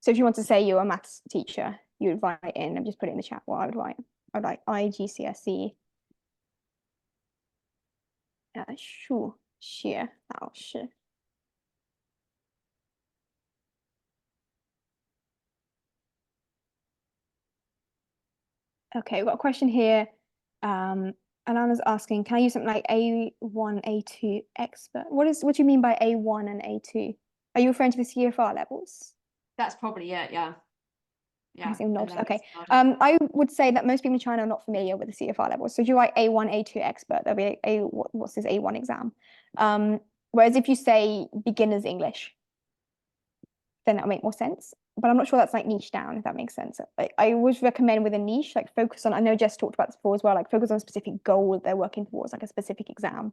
So if you want to say you're a maths teacher, you would write in, and just put it in the chat what I would write. I'd like IGCSE 数学老师. Okay, we've got a question here. Alana's asking, can I use something like A1, A2 expert? What do you mean by A1 and A2? Are you referring to the CFR levels? That's probably it, yeah. Yeah. Okay. I would say that most people in China are not familiar with the CFR levels. So if you write A1, A2 expert, there'll be what's this A1 exam. Whereas if you say beginner's English, then that'll make more sense. But I'm not sure that's like niche down, if that makes sense. I always recommend with a niche, like focus on, I know Jess talked about this before as well, like focus on a specific goal that they're working towards, like a specific exam,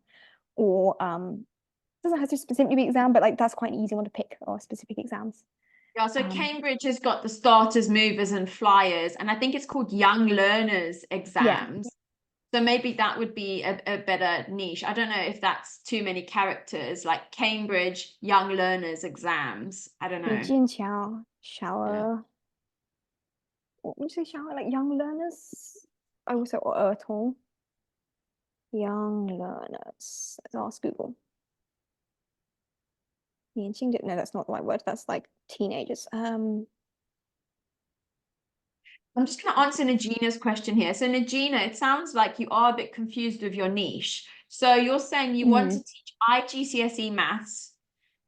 or doesn't have to specifically be exam, but like that's quite an easy one to pick, or specific exams. Yeah, so Um, Cambridge has got the starters, movers, and flyers, and I think it's called young learners exams. So maybe that would be a better niche. I don't know if that's too many characters, like Cambridge young learners exams. I don't know. 剑桥 shower. What would you say shower? Like young learners? I also or 儿童 young learners. Let's ask Google. 年轻人 no, that's not the right word. That's like teenagers. I'm just going to answer Nagina's question here. So Nagina, it sounds like you are a bit confused with your niche. So you're saying you want to teach IGCSE maths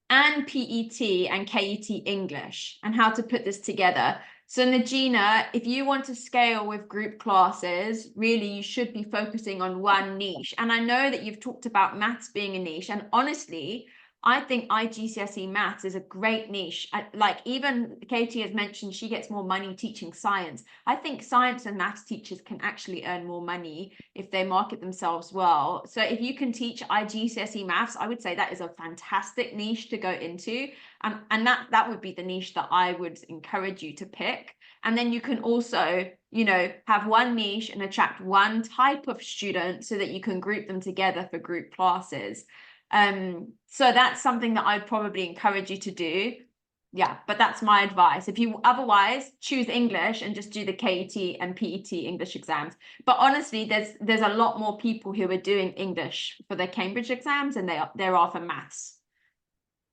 and PET and KET English and how to put this together. So Nagina, if you want to scale with group classes, really you should be focusing on one niche. And I know that you've talked about maths being a niche, and honestly, I think IGCSE maths is a great niche. Like even Katie has mentioned, she gets more money teaching science. I think science and maths teachers can actually earn more money if they market themselves well. So if you can teach IGCSE maths, I would say that is a fantastic niche to go into. And that would be the niche that I would encourage you to pick. And then you can also, you know, have one niche and attract one type of student so that you can group them together for group classes. So that's something that I'd probably encourage you to do. Yeah, but that's my advice. If you otherwise choose English and just do the KET and PET English exams. But honestly, there's a lot more people who are doing English for their Cambridge exams than there are for maths.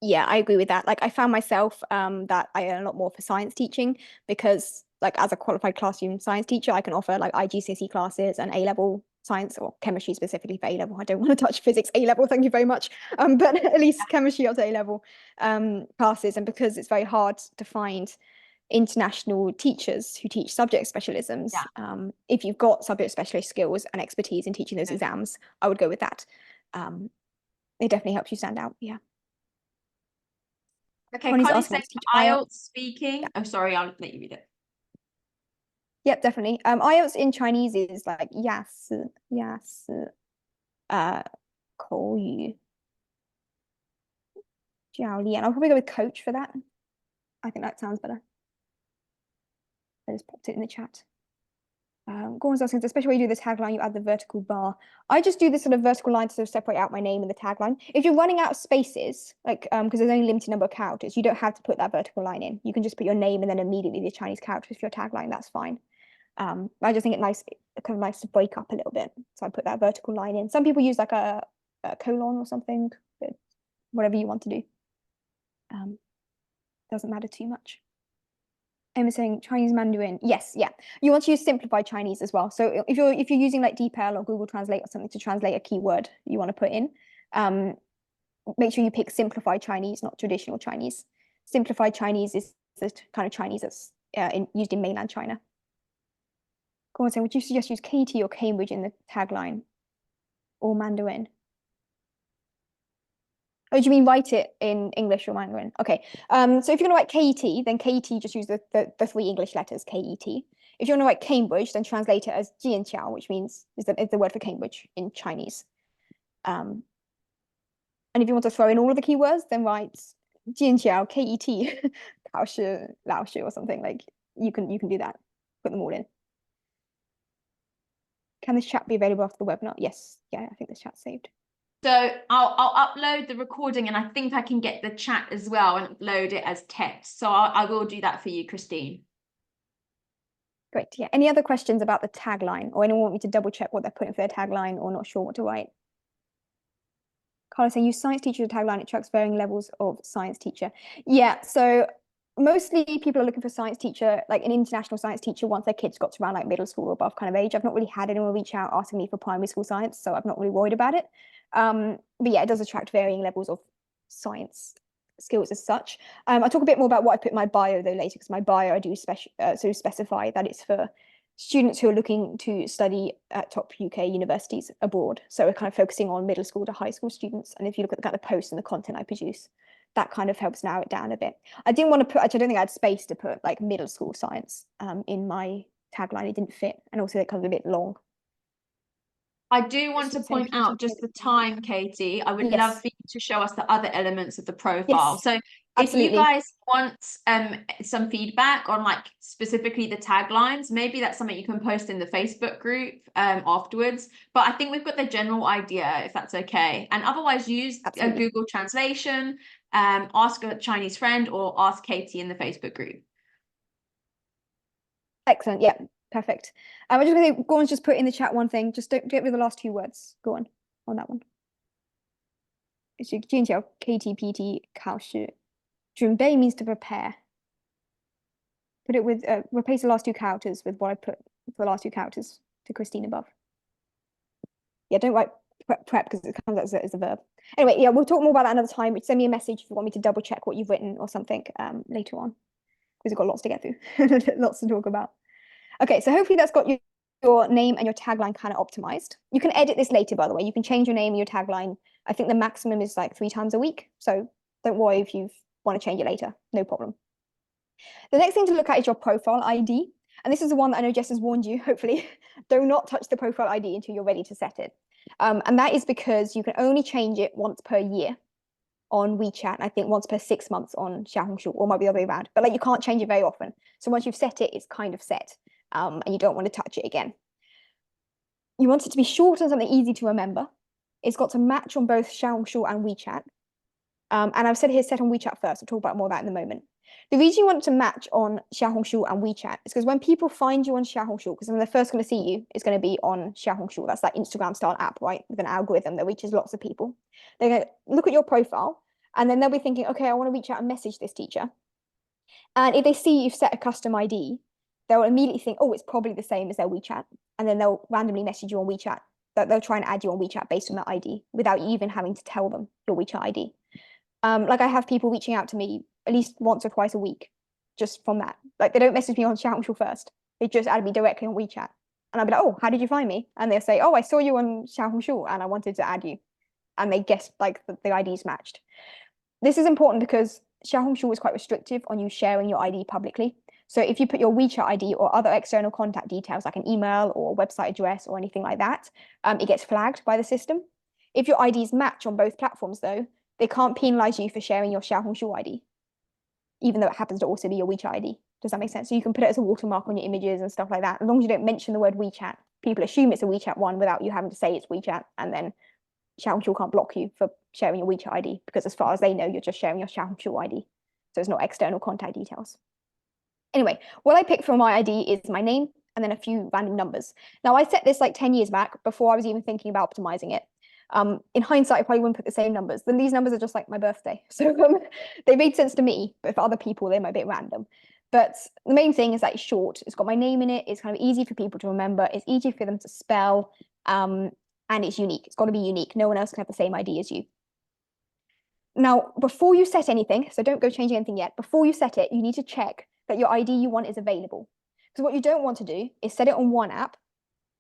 Yeah, I agree with that. Like I found myself that I earn a lot more for science teaching because like as a qualified classroom science teacher, I can offer like IGCSE classes and A-level science or chemistry specifically for A-level. I don't want to touch physics A-level, thank you very much. But at least chemistry up to A-level classes. And because it's very hard to find international teachers who teach subject specialisms, if you've got subject specialist skills and expertise in teaching those exams, I would go with that. It definitely helps you stand out. Yeah. Okay, Connie's Connie asking said us to teach IELTS speaking. Oh, sorry, I'll let you read it. Yep, definitely. IELTS in Chinese is like 雅思 口语教练. I'll probably go with coach for that. I think that sounds better. I just popped it in the chat. Gordon's asking, especially when you do the tagline, you add the vertical bar. I just do this sort of vertical line to sort of separate out my name and the tagline. If you're running out of spaces, like because there's only a limited number of characters, you don't have to put that vertical line in. You can just put your name and then immediately the Chinese characters for your tagline. That's fine. I just think it's kind of nice to break up a little bit. So I put that vertical line in. Some people use like a colon or something, but whatever you want to do. Doesn't matter too much. Emma saying Chinese Mandarin. Yes, yeah. You want to use simplified Chinese as well. So if you're using like DeepL or Google Translate or something to translate a keyword you want to put in, make sure you pick simplified Chinese, not traditional Chinese. Simplified Chinese is the kind of Chinese that's used in mainland China. Go on, saying, would you suggest use KT or Cambridge in the tagline or Mandarin? Oh, do you mean write it in English or Mandarin? Okay. So if you're gonna write KET, then KET just use the three English letters KET. If you're gonna write Cambridge, then translate it as Jianqiao, which means is the word for Cambridge in Chinese. And if you want to throw in all of the keywords, then write Jianqiao KET, 考试老师 or something. Like you can do that. Put them all in. Can this chat be available after the webinar? Yes. Yeah, I think this chat's saved. So I'll upload the recording, and I think I can get the chat as well and upload it as text. So I will do that for you, Christine. Great. Yeah. Any other questions about the tagline, or anyone want me to double check what they're putting for their tagline or not sure what to write? Carla saying use science teacher to tagline, it tracks varying levels of science teacher. Yeah. So mostly people are looking for science teacher, like an international science teacher, once their kids got to around like middle school or above kind of age. I've not really had anyone reach out asking me for primary school science, so I'm not really worried about it. But yeah, it does attract varying levels of science skills as such. I'll talk a bit more about what I put in my bio though later, because my bio I do specify that it's for students who are looking to study at top UK universities abroad. So we're kind of focusing on middle school to high school students. And if you look at the kind of posts and the content I produce, that kind of helps narrow it down a bit. I didn't want to put, actually, I don't think I had space to put like middle school science in my tagline. It didn't fit. And also it comes a bit long. I do want to point out just the time, Katie. I would love for you to show us the other elements of the profile. Yes. So If you Absolutely. guys want some feedback on like specifically the taglines, maybe that's something you can post in the Facebook group afterwards. But I think we've got the general idea, if that's okay. And otherwise, use a Absolutely. Google translation, ask a Chinese friend, or ask Katie in the Facebook group. Excellent. Yeah, perfect. I'm just going to go on, just put in the chat one thing. Just don't get rid of the last 2 words. Go on that one. 是剑桥 KTPT 考试。准备 means to prepare. Put it with replace the last 2 characters with what I put for the last 2 characters to Christine above. Yeah, don't write prep because it comes out as a verb. Anyway, yeah, we'll talk more about that another time. Send me a message if you want me to double check what you've written or something later on, because we've got lots to get through, lots to talk about. Okay, so hopefully that's got your name and your tagline kind of optimized. You can edit this later, by the way. You can change your name and your tagline. I think the maximum is like 3 times a week. So don't worry if you want to change it later, no problem. The next thing to look at is your profile ID. And this is the one that I know Jess has warned you, hopefully. Do not touch the profile ID until you're ready to set it. And that is because you can only change it once per year on WeChat. I think once per 6 months on Xiaohongshu, or might be the other way around. But like you can't change it very often. So once you've set it, it's kind of set. And you don't want to touch it again. You want it to be short and something easy to remember. It's got to match on both Xiaohongshu and WeChat. And I've said here set on WeChat first. I'll talk about more of that in a moment. The reason you want it to match on Xiaohongshu and WeChat is because when people find you on Xiaohongshu, because when they're first going to see you, it's going to be on Xiaohongshu. That's that Instagram style app, right? With an algorithm that reaches lots of people. They're going to look at your profile and then they'll be thinking, okay, I want to reach out and message this teacher. And if they see you've set a custom ID, they'll immediately think, oh, it's probably the same as their WeChat. And then they'll randomly message you on WeChat. They'll try and add you on WeChat based on that ID without you even having to tell them your WeChat ID. Like I have people reaching out to me at least once or twice a week just from that. Like they don't message me on Xiaohongshu first. They just add me directly on WeChat. And I'll be like, oh, how did you find me? And they'll say, oh, I saw you on Xiaohongshu and I wanted to add you. And they guessed like the IDs matched. This is important because Xiaohongshu is quite restrictive on you sharing your ID publicly. So if you put your WeChat ID or other external contact details like an email or a website address or anything like that, it gets flagged by the system. If your IDs match on both platforms though, they can't penalize you for sharing your Xiaohongshu ID, even though it happens to also be your WeChat ID. Does that make sense? So you can put it as a watermark on your images and stuff like that. As long as you don't mention the word WeChat, people assume it's a WeChat one without you having to say it's WeChat, and then Xiaohongshu can't block you for sharing your WeChat ID because as far as they know, you're just sharing your Xiaohongshu ID. So it's not external contact details. Anyway, what I picked for my ID is my name and then a few random numbers. Now I set this like 10 years back before I was even thinking about optimizing it. In hindsight, I probably wouldn't put the same numbers. Then these numbers are just like my birthday. So they made sense to me, but for other people, they're a bit random. But the main thing is that it's short. It's got my name in it. It's kind of easy for people to remember. It's easy for them to spell. And it's unique. It's got to be unique. No one else can have the same ID as you. Now, before you set anything, so don't go changing anything yet. Before you set it, you need to check that your ID you want is available. Because what you don't want to do is set it on one app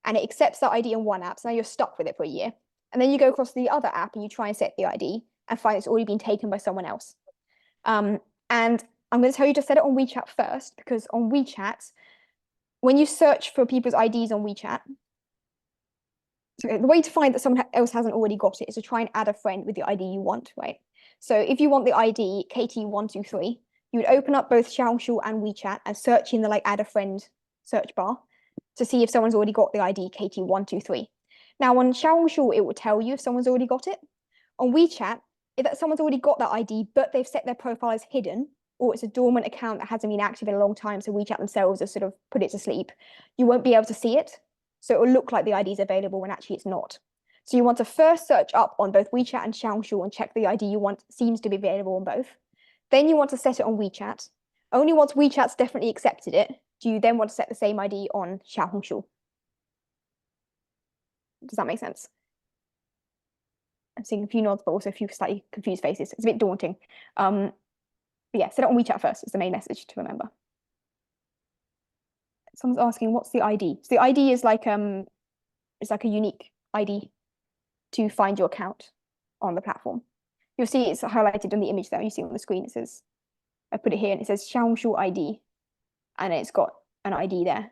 and it accepts that ID on one app. So now you're stuck with it for a year. And then you go across to the other app and you try and set the ID and find it's already been taken by someone else. And I'm going to tell you to set it on WeChat first, because on WeChat, when you search for people's IDs on WeChat, so the way to find that someone else hasn't already got it is to try and add a friend with the ID you want, right? So if you want the ID KT123, you would open up both Xiaohongshu and WeChat and search in the like add a friend search bar to see if someone's already got the ID KT123. Now on Xiaohongshu, it will tell you if someone's already got it. On WeChat, if someone's already got that ID, but they've set their profile as hidden, or it's a dormant account that hasn't been active in a long time, so WeChat themselves have sort of put it to sleep, you won't be able to see it. So it will look like the ID is available when actually it's not. So you want to first search up on both WeChat and Xiaohongshu and check the ID you want seems to be available on both. Then you want to set it on WeChat. Only once WeChat's definitely accepted it, do you then want to set the same ID on Xiaohongshu. Does that make sense? I'm seeing a few nods, but also a few slightly confused faces. It's a bit daunting. But yeah, set it on WeChat first. It's the main message to remember. Someone's asking, what's the ID? So the ID is like it's like a unique ID to find your account on the platform. You'll see it's highlighted on the image there. You see on the screen, it says, I put it here and it says Xiaohongshu ID, and it's got an ID there.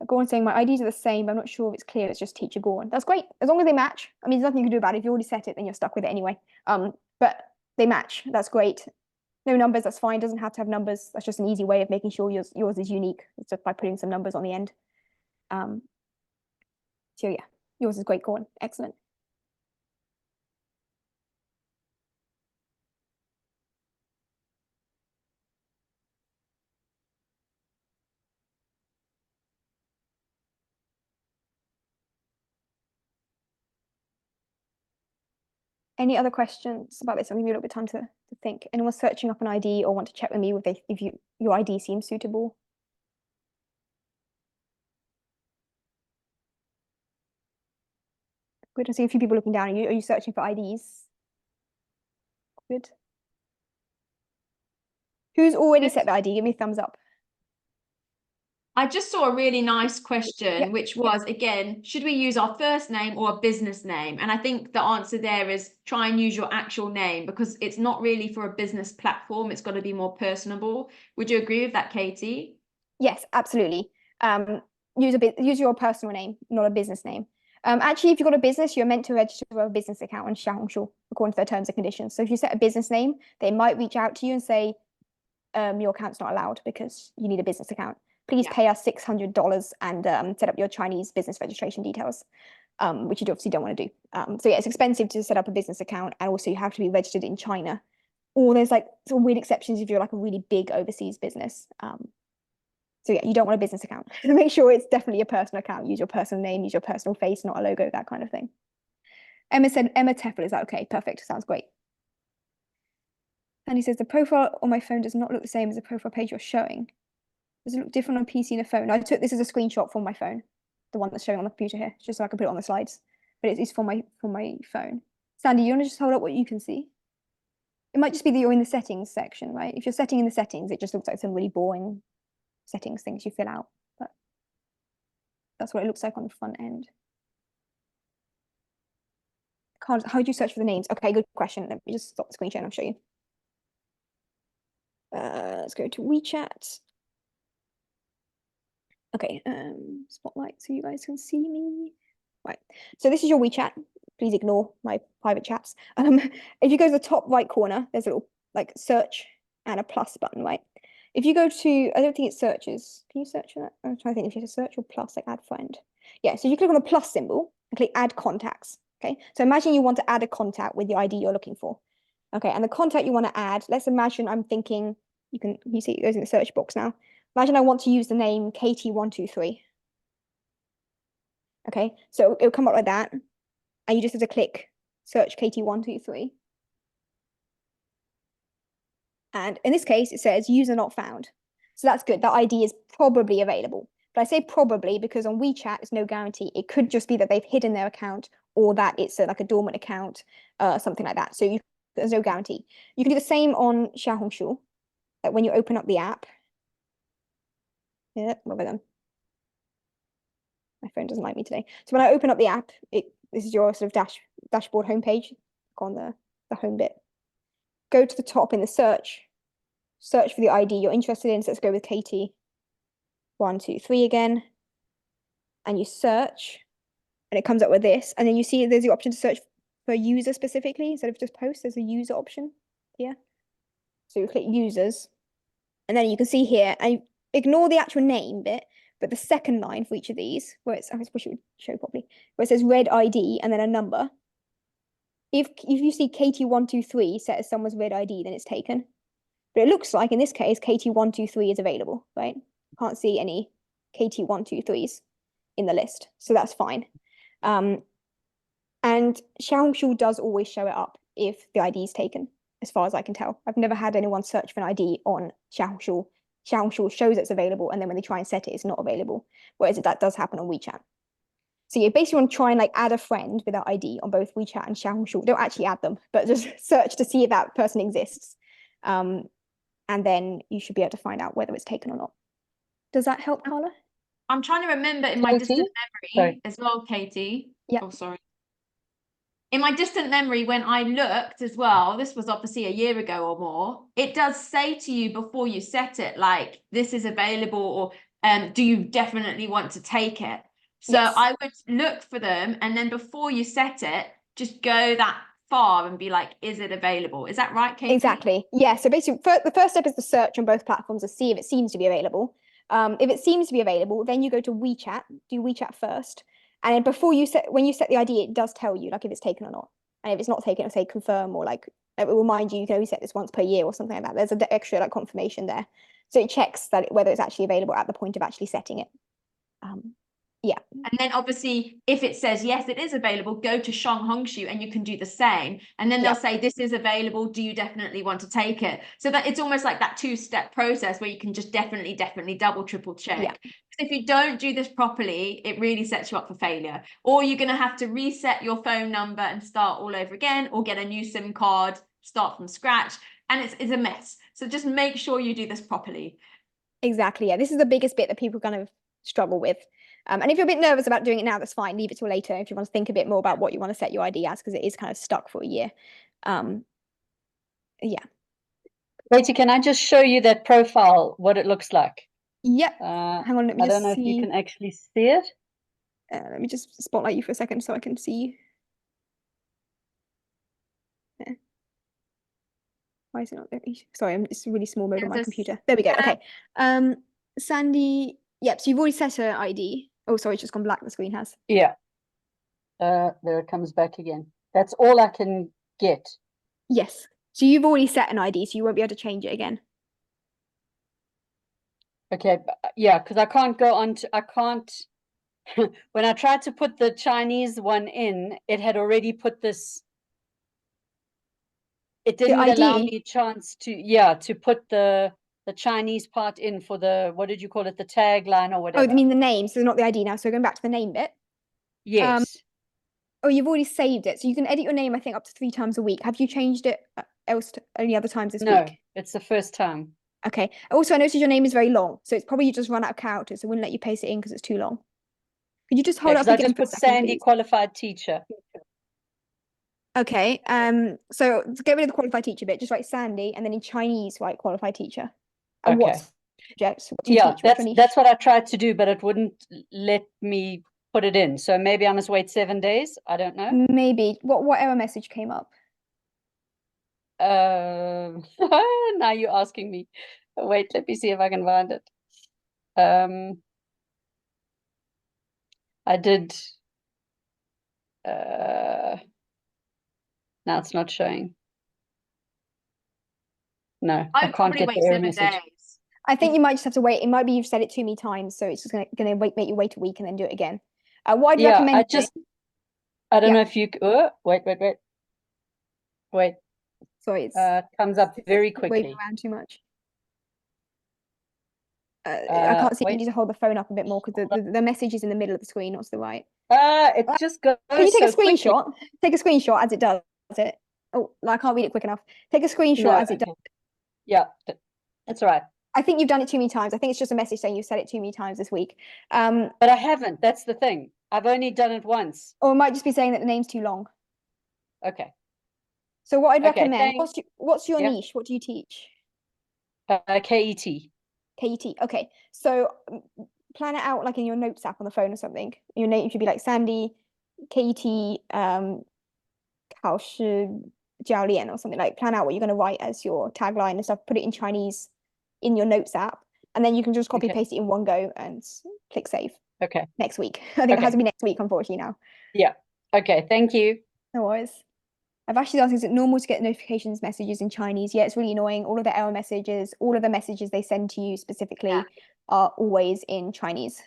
Gorn saying my IDs are the same, but I'm not sure if it's clear. It's just teacher Gorn. That's great. As long as they match. I mean, there's nothing you can do about it. If you already set it, then you're stuck with it anyway. But they match. That's great. No numbers, that's fine. Doesn't have to have numbers. That's just an easy way of making sure yours is unique. It's just by putting some numbers on the end. So yeah, yours is great, Gordon. Excellent. Any other questions about this? I'll give you a little bit of time to think. Anyone searching up an ID or want to check with me if your ID seems suitable? Good. I see a few people looking down. Are you searching for IDs? Good. Who's already set the ID? Give me a thumbs up. I just saw a really nice question, Yep. which was, again, should we use our first name or a business name? And I think the answer there is try and use your actual name, because it's not really for a business platform. It's got to be more personable. Would you agree with that, Katie? Yes, absolutely. Use your personal name, not a business name. Actually, if you've got a business, you're meant to register a business account on Xiaohongshu according to their terms and conditions. So if you set a business name, they might reach out to you and say, your account's not allowed because you need a business account. Please pay us $600 and set up your Chinese business registration details, which you obviously don't want to do. So yeah, it's expensive to set up a business account, and also you have to be registered in China. Or there's like some weird exceptions if you're like a really big overseas business. So yeah, you don't want a business account. Make sure it's definitely a personal account. Use your personal name, use your personal face, not a logo, that kind of thing. Emma said, Emma Teffel, is that okay? Perfect, sounds great. And he says, the profile on my phone does not look the same as the profile page you're showing. Does it look different on PC and a phone? This is a screenshot from my phone, the one that's showing on the computer here, just so I can put it on the slides. But it's for my phone. Sandy, you want to just hold up what you can see? It might just be that you're in the settings section, right? If you're setting in the settings, it just looks like some really boring settings things you fill out. But that's what it looks like on the front end. How do you search for the names? Okay, good question. Let me just stop the screen share and I'll show you. Let's go to WeChat. Okay, spotlight so you guys can see me. Right, so this is your WeChat. Please ignore my private chats. If you go to the top right corner, there's a little like search and a plus button, right? If you go to, I don't think it searches. Can you search for that? I'm trying to think if you have to search or plus, like add friend. Yeah, so you click on the plus symbol and click add contacts. Okay, so imagine you want to add a contact with the ID you're looking for. Okay, and the contact you want to add, let's imagine I'm thinking, you see it goes in the search box now. Imagine I want to use the name Katie123. Okay, so it'll come up like that. And you just have to click search Katie123. And in this case, it says user not found. So that's good. That ID is probably available. But I say probably because on WeChat, it's no guarantee. It could just be that they've hidden their account or that it's like a dormant account, something like that. So there's no guarantee. You can do the same on Xiaohongshu. Like when you open up the app. Yeah, what about them? My phone doesn't like me today. So when I open up the app, this is your sort of dashboard homepage. Click on the home bit. Go to the top in the search for the ID you're interested in. So let's go with Katie123 again. And you search, and it comes up with this. And then you see there's the option to search for user specifically instead of just post. There's a user option here. So you click users, and then you can see here, and ignore the actual name bit, but the second line for each of these, where it's, I wish it would show properly, where it says red ID and then a number. If you see Katie123 set as someone's red ID, then it's taken. But it looks like in this case, Katie123 is available, right? Can't see any Katie123s in the list, so that's fine. And Xiaohongshu does always show it up if the ID is taken, as far as I can tell. I've never had anyone search for an ID on Xiaohongshu. Xiaohongshu shows it's available, and then when they try and set it, it's not available. Whereas that does happen on WeChat. So you basically want to try and like add a friend with that ID on both WeChat and Xiaohongshu. Don't actually add them, but just search to see if that person exists. And then you should be able to find out whether it's taken or not. Does that help, Carla? I'm trying to remember in my Katie? distant memory Sorry. as well, Katie. Yeah. Oh, sorry. In my distant memory, when I looked as well, this was obviously a year ago or more, it does say to you before you set it, like, this is available, or do you definitely want to take it? So Yes. I would look for them, and then before you set it, just go that far and be like, is it available? Is that right, Katie? Exactly. Yeah. So basically, the first step is the search on both platforms to see if it seems to be available. If it seems to be available, then you go to WeChat, do WeChat first. And then when you set the ID, it does tell you like if it's taken or not. And if it's not taken, it'll say confirm, or like it will remind you, you can only set this once per year or something like that. There's an extra like confirmation there. So it checks that whether it's actually available at the point of actually setting it. Yeah. And then obviously, if it says, yes, it is available, go to Shanghongshu and you can do the same. And then they'll say, this is available. Do you definitely want to take it? So that it's almost like that 2-step process where you can just definitely double, triple check. Yeah. If you don't do this properly, it really sets you up for failure. Or you're going to have to reset your phone number and start all over again, or get a new SIM card, start from scratch. And it's a mess. So just make sure you do this properly. Exactly. Yeah. This is the biggest bit that people kind of struggle with. And if you're a bit nervous about doing it now, that's fine. Leave it till later if you want to think a bit more about what you want to set your ID as, because it is kind of stuck for a year. Yeah. Katie, can I just show you that profile, what it looks like? Yep. Hang on, let me I just don't know if you see. can actually see it. Let me just spotlight you for a second so I can see. Yeah. Why is it not there? Sorry, it's really small mode on my computer. There we go. Okay. Sandy. Yep. So you've already set her ID. Oh, sorry, it's just gone black. The screen has. Yeah. There it comes back again. That's all I can get. Yes. So you've already set an ID, so you won't be able to change it again. Okay. Yeah, because I can't go on to, I can't. When I tried to put the Chinese one in, it had already put this. It didn't allow me a chance to put the Chinese part in for the, what did you call it, the tagline or whatever. Oh, you mean the name, so not the ID now. So going back to the name bit. Yes. Oh, you've already saved it. So you can edit your name, I think, up to 3 times a week. Have you changed it any other times this week? No, it's the first time. Okay. Also, I noticed your name is very long. So it's probably you just run out of characters. So it wouldn't let you paste it in because it's too long. Could you just hold up I again just for a put second, Sandy please? qualified teacher. Okay. So to get rid of the qualified teacher bit, just write Sandy and then in Chinese write qualified teacher. And Okay. what subjects? What do you Yeah, teach? What's your niche? that's what I tried to do, but it wouldn't let me put it in. So maybe I must wait 7 days. I don't know. Maybe. What error message came up? Now you're asking me. Wait, let me see if I can find it. I did. Now it's not showing. No, I can't probably get wait the error 7 message. days. I think you might just have to wait. It might be you've said it too many times, so it's just gonna make you wait a week and then do it again. What I'd recommend doing. I don't know if you. Wait. Sorry, it's comes up very waving quickly. around too much. I can't see. You need to hold the phone up a bit more because the message is in the middle of the screen, not to the right. It just goes. Can you take a so quickly. screenshot? Take a screenshot as it does it. Oh, no, I can't read it quick enough. Take a screenshot as it does. Yeah, that's all right. I think you've done it too many times. I think it's just a message saying you've said it too many times this week. But I haven't. That's the thing. I've only done it once. Or it might just be saying that the name's too long. Okay. So what I'd Okay, recommend, what's your niche? What do you teach? KET. KET. Okay. So plan it out like in your notes app on the phone or something. Your name should be like Sandy, KET, 考试教练 or something. Like plan out what you're going to write as your tagline and stuff. Put it in Chinese in your notes app. And then you can just copy paste it in one go and click save. Okay. Next week. I think it has to be next week, unfortunately, now. Yeah. Okay. Thank you. No worries. I've actually asked, is it normal to get notifications messages in Chinese? Yeah, it's really annoying. All of the error messages, all of the messages they send to you specifically are always in Chinese.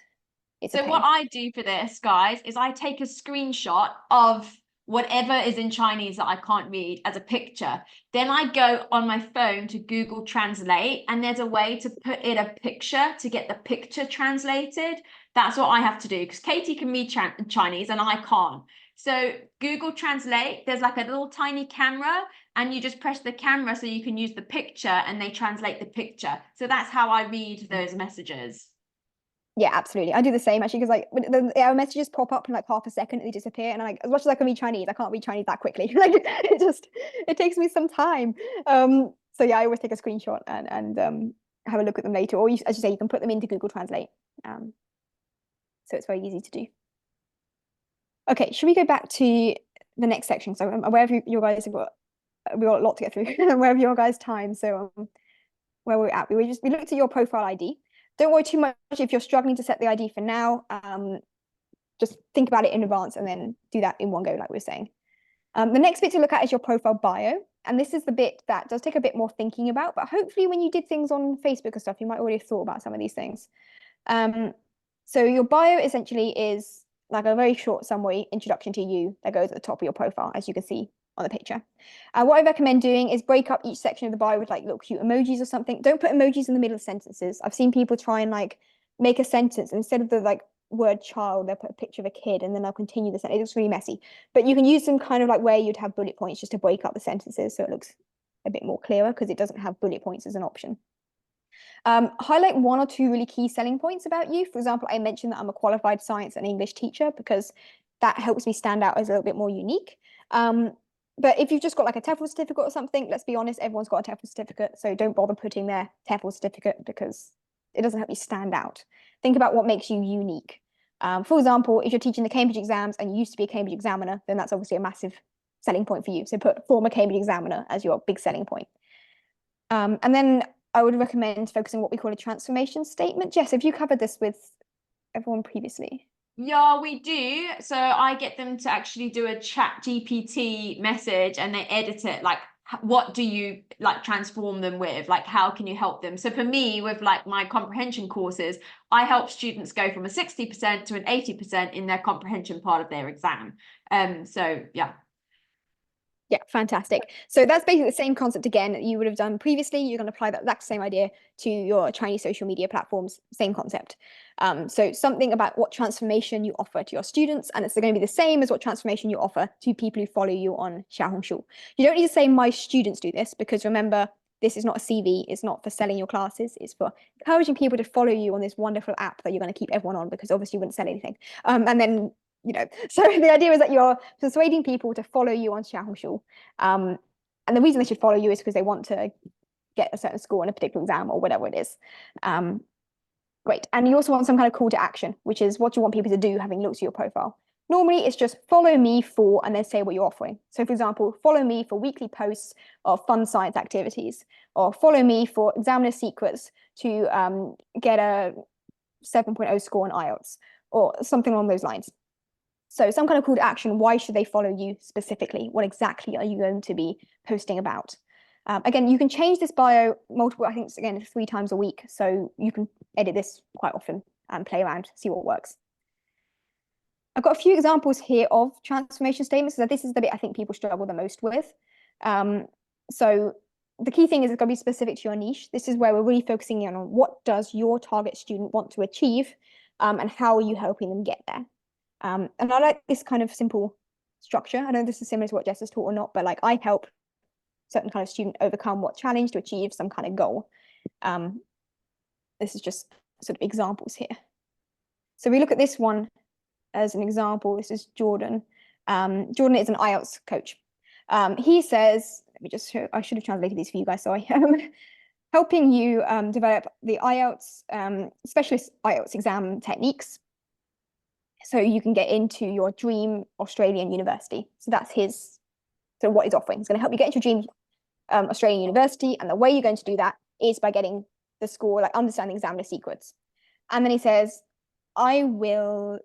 So what I do for this, guys, is I take a screenshot of whatever is in Chinese that I can't read as a picture. Then I go on my phone to Google Translate, and there's a way to put in a picture to get the picture translated. That's what I have to do because Katie can read Chinese and I can't. So Google Translate, there's like a little tiny camera and you just press the camera so you can use the picture and they translate the picture. So that's how I read those messages. Yeah, absolutely. I do the same actually because like the error messages pop up in like half a second and they disappear. And I'm like, as much as I can read Chinese, I can't read Chinese that quickly. Like it takes me some time. So yeah, I always take a screenshot and have a look at them later. Or as you say, you can put them into Google Translate. So it's very easy to do. Okay, should we go back to the next section. So I'm aware of you guys have got, we've got a lot to get through. I'm aware of your guys' time. So where we're at, we looked at your profile ID. Don't worry too much if you're struggling to set the ID for now. Just think about it in advance and then do that in one go, like we were saying. The next bit to look at is your profile bio. And this is the bit that does take a bit more thinking about, but hopefully when you did things on Facebook and stuff, you might already have thought about some of these things. So your bio essentially is like a very short summary introduction to you that goes at the top of your profile, as you can see on the picture. What I recommend doing is break up each section of the bio with like little cute emojis or something. Don't put emojis in the middle of sentences. I've seen people try and like make a sentence, and instead of the like word child, they'll put a picture of a kid and then they'll continue the sentence. It looks really messy. But you can use them kind of like where you'd have bullet points just to break up the sentences so it looks a bit more clearer, because it doesn't have bullet points as an option. Highlight 1 or 2 really key selling points about you. For example, I mentioned that I'm a qualified science and English teacher because that helps me stand out as a little bit more unique. But if you've just got like a TEFL certificate or something, let's be honest, everyone's got a TEFL certificate. So don't bother putting their TEFL certificate because it doesn't help you stand out. Think about what makes you unique. For example, if you're teaching the Cambridge exams and you used to be a Cambridge examiner, then that's obviously a massive selling point for you. So put former Cambridge examiner as your big selling point. And then I would recommend focusing on what we call a transformation statement. Jess, have you covered this with everyone previously? Yeah, we do. So I get them to actually do a chat GPT message and they edit it. Like, what do you like transform them with? Like, how can you help them? So for me, with like my comprehension courses, I help students go from a 60% to an 80% in their comprehension part of their exam. So yeah. Yeah, fantastic. So that's basically the same concept again that you would have done previously. You're going to apply that exact same idea to your Chinese social media platforms, same concept. So something about what transformation you offer to your students, and it's going to be the same as what transformation you offer to people who follow you on Xiaohongshu. You don't need to say my students do this, because remember, this is not a CV, it's not for selling your classes, it's for encouraging people to follow you on this wonderful app that you're going to keep everyone on, because obviously you wouldn't sell anything. And then so the idea is that you're persuading people to follow you on Xiaohongshu. And the reason they should follow you is because they want to get a certain score in a particular exam or whatever it is. Great. And you also want some kind of call to action, which is what you want people to do having looked at your profile. Normally, it's just follow me for, and then say what you're offering. So for example, follow me for weekly posts of fun science activities, or follow me for examiner secrets to get a 7.0 score on IELTS, or something along those lines. So some kind of call to action. Why should they follow you specifically? What exactly are you going to be posting about? Again, you can change this bio multiple, I think, again, 3 times a week. So you can edit this quite often and play around, see what works. I've got a few examples here of transformation statements. So this is the bit I think people struggle the most with. So the key thing is it's going to be specific to your niche. This is where we're really focusing in on what does your target student want to achieve, and how are you helping them get there? And I like this kind of simple structure. I know this is similar to what Jess has taught or not, but like I help certain kind of student overcome what challenge to achieve some kind of goal. This is just sort of examples here. So we look at this one as an example. This is Jordan. Jordan is an IELTS coach. He says, let me just show, I should have translated these for you guys, sorry. Helping you develop the IELTS, specialist IELTS exam techniques, so you can get into your dream Australian university. So that's what he's offering. He's going to help you get into your dream Australian university. And the way you're going to do that is by getting the score, like understanding examiner secrets. And then he says, translating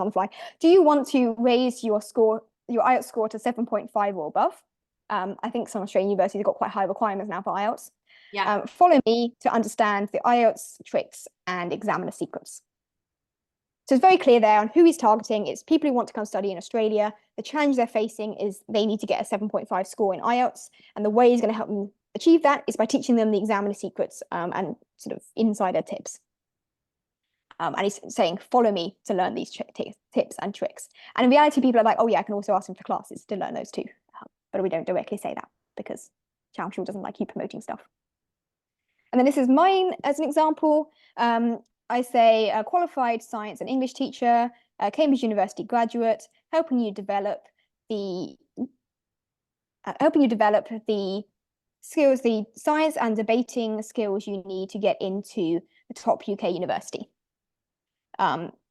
on the fly. Do you want to raise your score, your IELTS score to 7.5 or above? I think some Australian universities have got quite high requirements now for IELTS. Yeah. Follow me to understand the IELTS tricks and examiner secrets. So it's very clear there on who he's targeting. It's people who want to come study in Australia. The challenge they're facing is they need to get a 7.5 score in IELTS. And the way he's going to help them achieve that is by teaching them the examiner secrets and sort of insider tips. And he's saying, follow me to learn these tips and tricks. And in reality, people are like, oh yeah, I can also ask him for classes to learn those too. But we don't directly say that because Xiaohongshu doesn't like you promoting stuff. And then this is mine as an example. I say a qualified science and English teacher, a Cambridge University graduate, helping you develop the skills, the science and debating skills you need to get into the top UK university.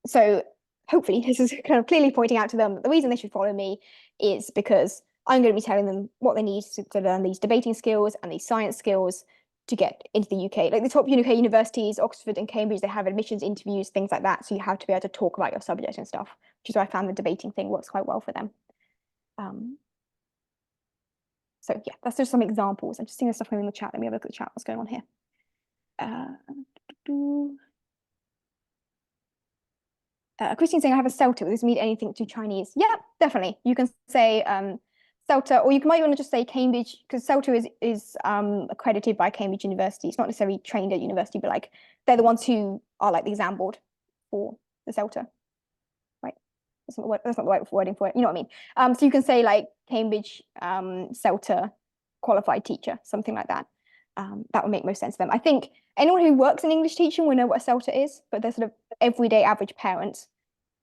So hopefully this is kind of clearly pointing out to them that the reason they should follow me is because I'm going to be telling them what they need to learn these debating skills and these science skills to get into the UK. Like the top UK universities, Oxford and Cambridge, they have admissions interviews, things like that. So you have to be able to talk about your subject and stuff, which is why I found the debating thing works quite well for them. So yeah, that's just some examples. I'm just seeing the stuff coming in the chat. Let me have a look at the chat. What's going on here? Christine saying I have a CELTA. Does this mean anything to Chinese? Yeah, definitely. You can say CELTA, or you might want to just say Cambridge, because CELTA is accredited by Cambridge University. It's not necessarily trained at university, but like they're the ones who are like the exam board for the CELTA. Right? That's not the right wording for it. You know what I mean? So you can say like Cambridge CELTA qualified teacher, something like that. That would make most sense to them. I think anyone who works in English teaching will know what a CELTA is, but their sort of everyday average parents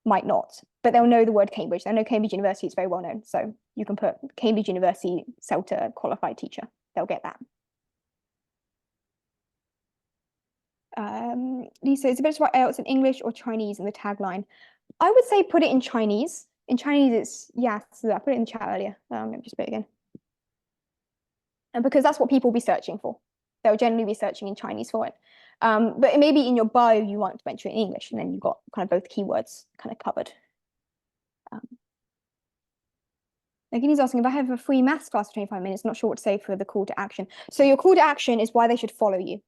might not. But they'll know the word Cambridge. They'll know Cambridge University is very well known. So you can put Cambridge University CELTA qualified teacher. They'll get that. Lisa, is it better to write IELTS in English or Chinese in the tagline? I would say put it in Chinese. In Chinese, it's, yeah, so I put it in the chat earlier. Let me just put it again. And because that's what people will be searching for. They'll generally be searching in Chinese for it. But maybe in your bio, you want to mention it in English, and then you've got kind of both keywords kind of covered. He's asking if I have a free maths class for 25 minutes, not sure what to say for the call to action. So your call to action is why they should follow you.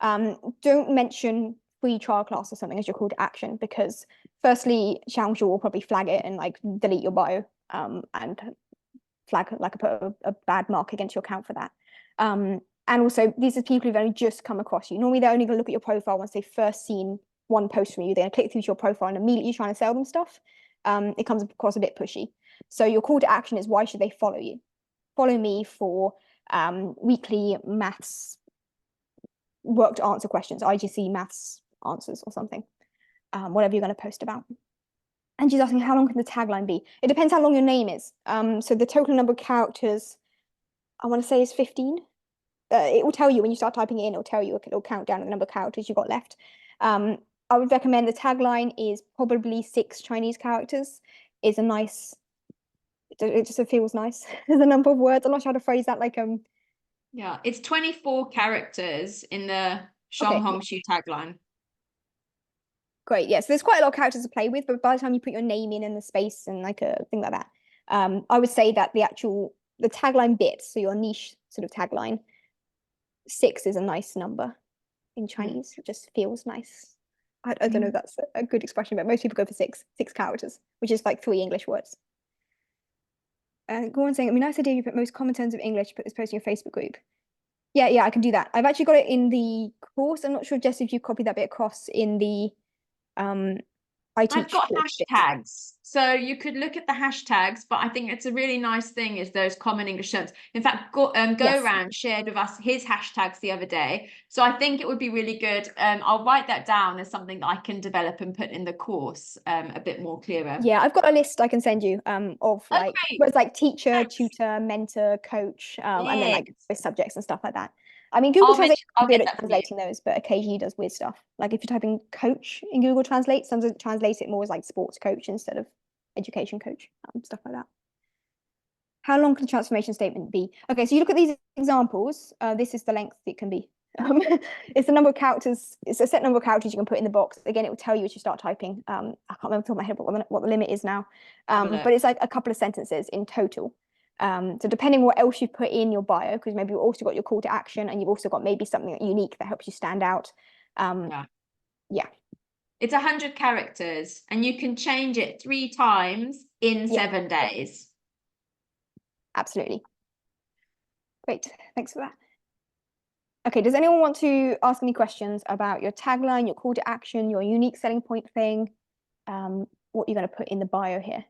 Don't mention free trial class or something as your call to action, because firstly, Xiangshu will probably flag it and like delete your bio and flag like put a bad mark against your account for that. And also, these are people who've only just come across you. Normally, they're only going to look at your profile once they've first seen one post from you. They're going to click through to your profile and immediately trying to sell them stuff. It comes across a bit pushy. So your call to action is why should they follow you? Follow me for weekly maths worked answer questions, IGC maths answers or something, whatever you're going to post about. And she's asking, how long can the tagline be? It depends how long your name is. So the total number of characters, I want to say, is 15. It will tell you when you start typing it in, it'll tell you, it'll count down the number of characters you've got left. I would recommend the tagline is probably 6 Chinese characters. Is a nice, it just feels nice as a number of words. I'm not sure how to phrase that, like yeah, it's 24 characters in the Shanghongshu tagline. Great, yeah, so there's quite a lot of characters to play with, but by the time you put your name in and the space and like a thing like that, I would say that the tagline bit, so your niche sort of tagline, 6 is a nice number in Chinese. It just feels nice. I don't know if that's a good expression, but most people go for 6 characters, which is like 3 English words. Go on saying, I mean, nice idea you put most common terms of English, put this post in your Facebook group. Yeah, I can do that. I've actually got it in the course. I'm not sure, Jess, if you copied that bit across in the I've got hashtags, so you could look at the hashtags, but I think it's a really nice thing is those common English terms. In fact, Goran shared with us his hashtags the other day, so I think it would be really good. I'll write that down as something that I can develop and put in the course a bit more clearer. Yeah, I've got a list I can send you of like words like teacher, tutor, mentor, coach, and then like subjects and stuff like that. I mean, Google Translate is good at translating those, but occasionally does weird stuff. Like if you're typing coach in Google Translate, sometimes it translates it more as like sports coach instead of education coach, stuff like that. How long can the transformation statement be? Okay, so you look at these examples. This is the length it can be. It's the number of characters. It's a set number of characters you can put in the box. Again, it will tell you as you start typing. I can't remember off the top of my head what the limit is now. But it's like a couple of sentences in total. So depending on what else you put in your bio, because maybe you've also got your call to action and you've also got maybe something unique that helps you stand out. Yeah. It's 100 characters and you can change it 3 times in 7 days. Absolutely. Great. Thanks for that. Okay, does anyone want to ask any questions about your tagline, your call to action, your unique selling point thing, what you're going to put in the bio here?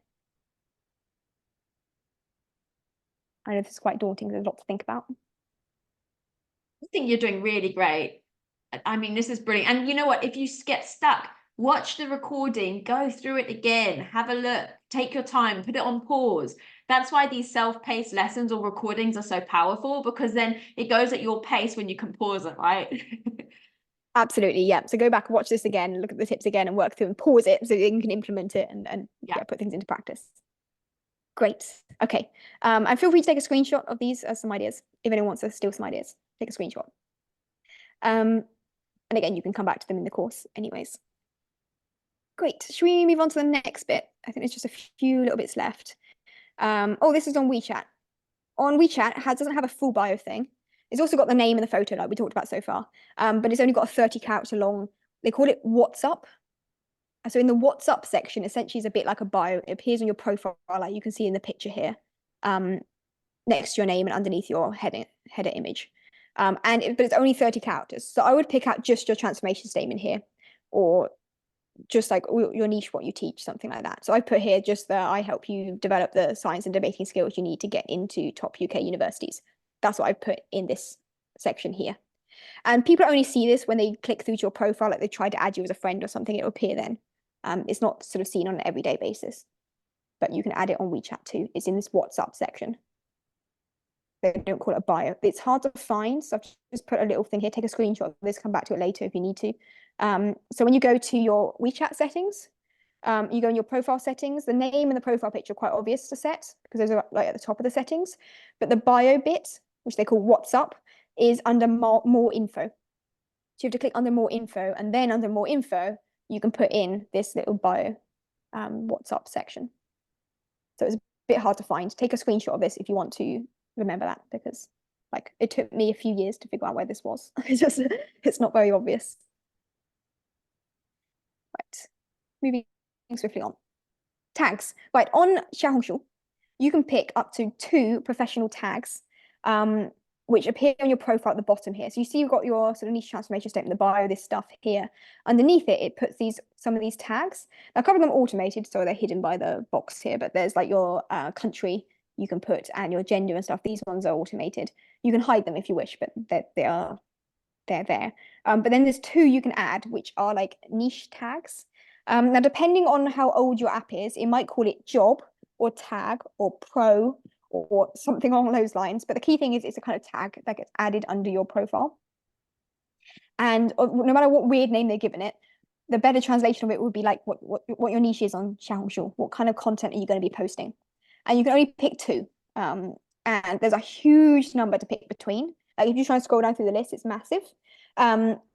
I know this is quite daunting. There's a lot to think about. I think you're doing really great. I mean, this is brilliant. And you know what? If you get stuck, watch the recording, go through it again, have a look, take your time, put it on pause. That's why these self-paced lessons or recordings are so powerful, because then it goes at your pace when you can pause it, right? Absolutely, yeah. So go back, watch this again, look at the tips again, and work through and pause it so you can implement it and Yeah. put things into practice. Great. Okay. And feel free to take a screenshot of these as some ideas. If anyone wants to steal some ideas, take a screenshot. And again, you can come back to them in the course anyways. Great. Should we move on to the next bit? I think there's just a few little bits left. Oh, this is on WeChat. On WeChat, it doesn't have a full bio thing. It's also got the name and the photo like we talked about so far. But it's only got a 30 character long, they call it What's Up. So in the What's Up section, essentially is a bit like a bio. It appears on your profile, like you can see in the picture here, next to your name and underneath your header image. But it's only 30 characters. So I would pick out just your transformation statement here, or just like your niche, what you teach, something like that. So I put here just that I help you develop the science and debating skills you need to get into top UK universities. That's what I put in this section here. And people only see this when they click through to your profile, like they try to add you as a friend or something, it'll appear then. It's not sort of seen on an everyday basis, but you can add it on WeChat too. It's in this What's Up section. They don't call it a bio. It's hard to find, so I've just put a little thing here. Take a screenshot of this, come back to it later if you need to. So when you go to your WeChat settings, you go in your profile settings, the name and the profile picture are quite obvious to set because those are like at the top of the settings. But the bio bit, which they call What's Up, is under more info. So you have to click under more info, and then under more info, you can put in this little bio What's Up section. So it's a bit hard to find. Take a screenshot of this if you want to remember that, because like it took me a few years to figure out where this was. It's not very obvious. Right, moving swiftly on. Tags. Right, on Xiaohongshu, you can pick up to 2 professional tags, which appear on your profile at the bottom here. So you see you've got your sort of niche transformation statement, the bio, this stuff here. Underneath it, it puts some of these tags. Now, a couple of them are automated, so they're hidden by the box here, but there's like your country you can put and your gender and stuff. These ones are automated. You can hide them if you wish, but they're there. But then there's 2 you can add, which are like niche tags. Now, depending on how old your app is, it might call it job or tag or pro or something along those lines. But the key thing is it's a kind of tag that gets added under your profile. And no matter what weird name they've given it, the better translation of it would be like what your niche is on Xiaohongshu. What kind of content are you going to be posting? And you can only pick 2. And there's a huge number to pick between. Like if you try and scroll down through the list, it's massive.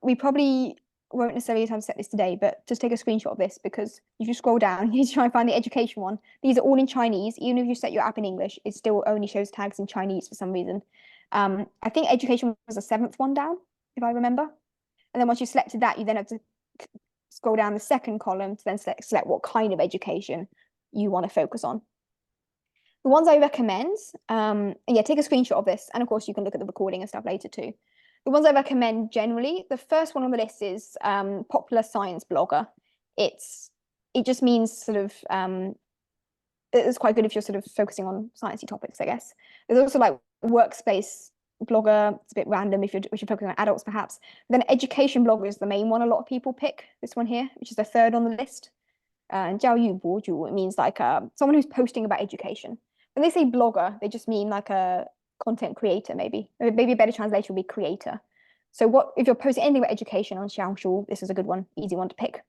We probably won't necessarily have time to set this today, but just take a screenshot of this, because if you scroll down, you try and find the education one. These are all in Chinese. Even if you set your app in English, it still only shows tags in Chinese for some reason. I think education was the 7th one down, if I remember. And then once you've selected that, you then have to scroll down the second column to then select what kind of education you want to focus on. The ones I recommend, and yeah, take a screenshot of this. And of course, you can look at the recording and stuff later too. The ones I recommend generally, the first one on the list is popular science blogger. It just means sort of, it's quite good if you're sort of focusing on sciencey topics, I guess. There's also like workspace blogger. It's a bit random if you're focusing on adults perhaps. Then education blogger is the main one a lot of people pick, this one here, which is the 3rd on the list. 教育博主, it means like someone who's posting about education. When they say blogger, they just mean like a content creator, maybe. Maybe a better translation would be creator. So if you're posting anything about education on Xiaohongshu, this is a good one, easy one to pick.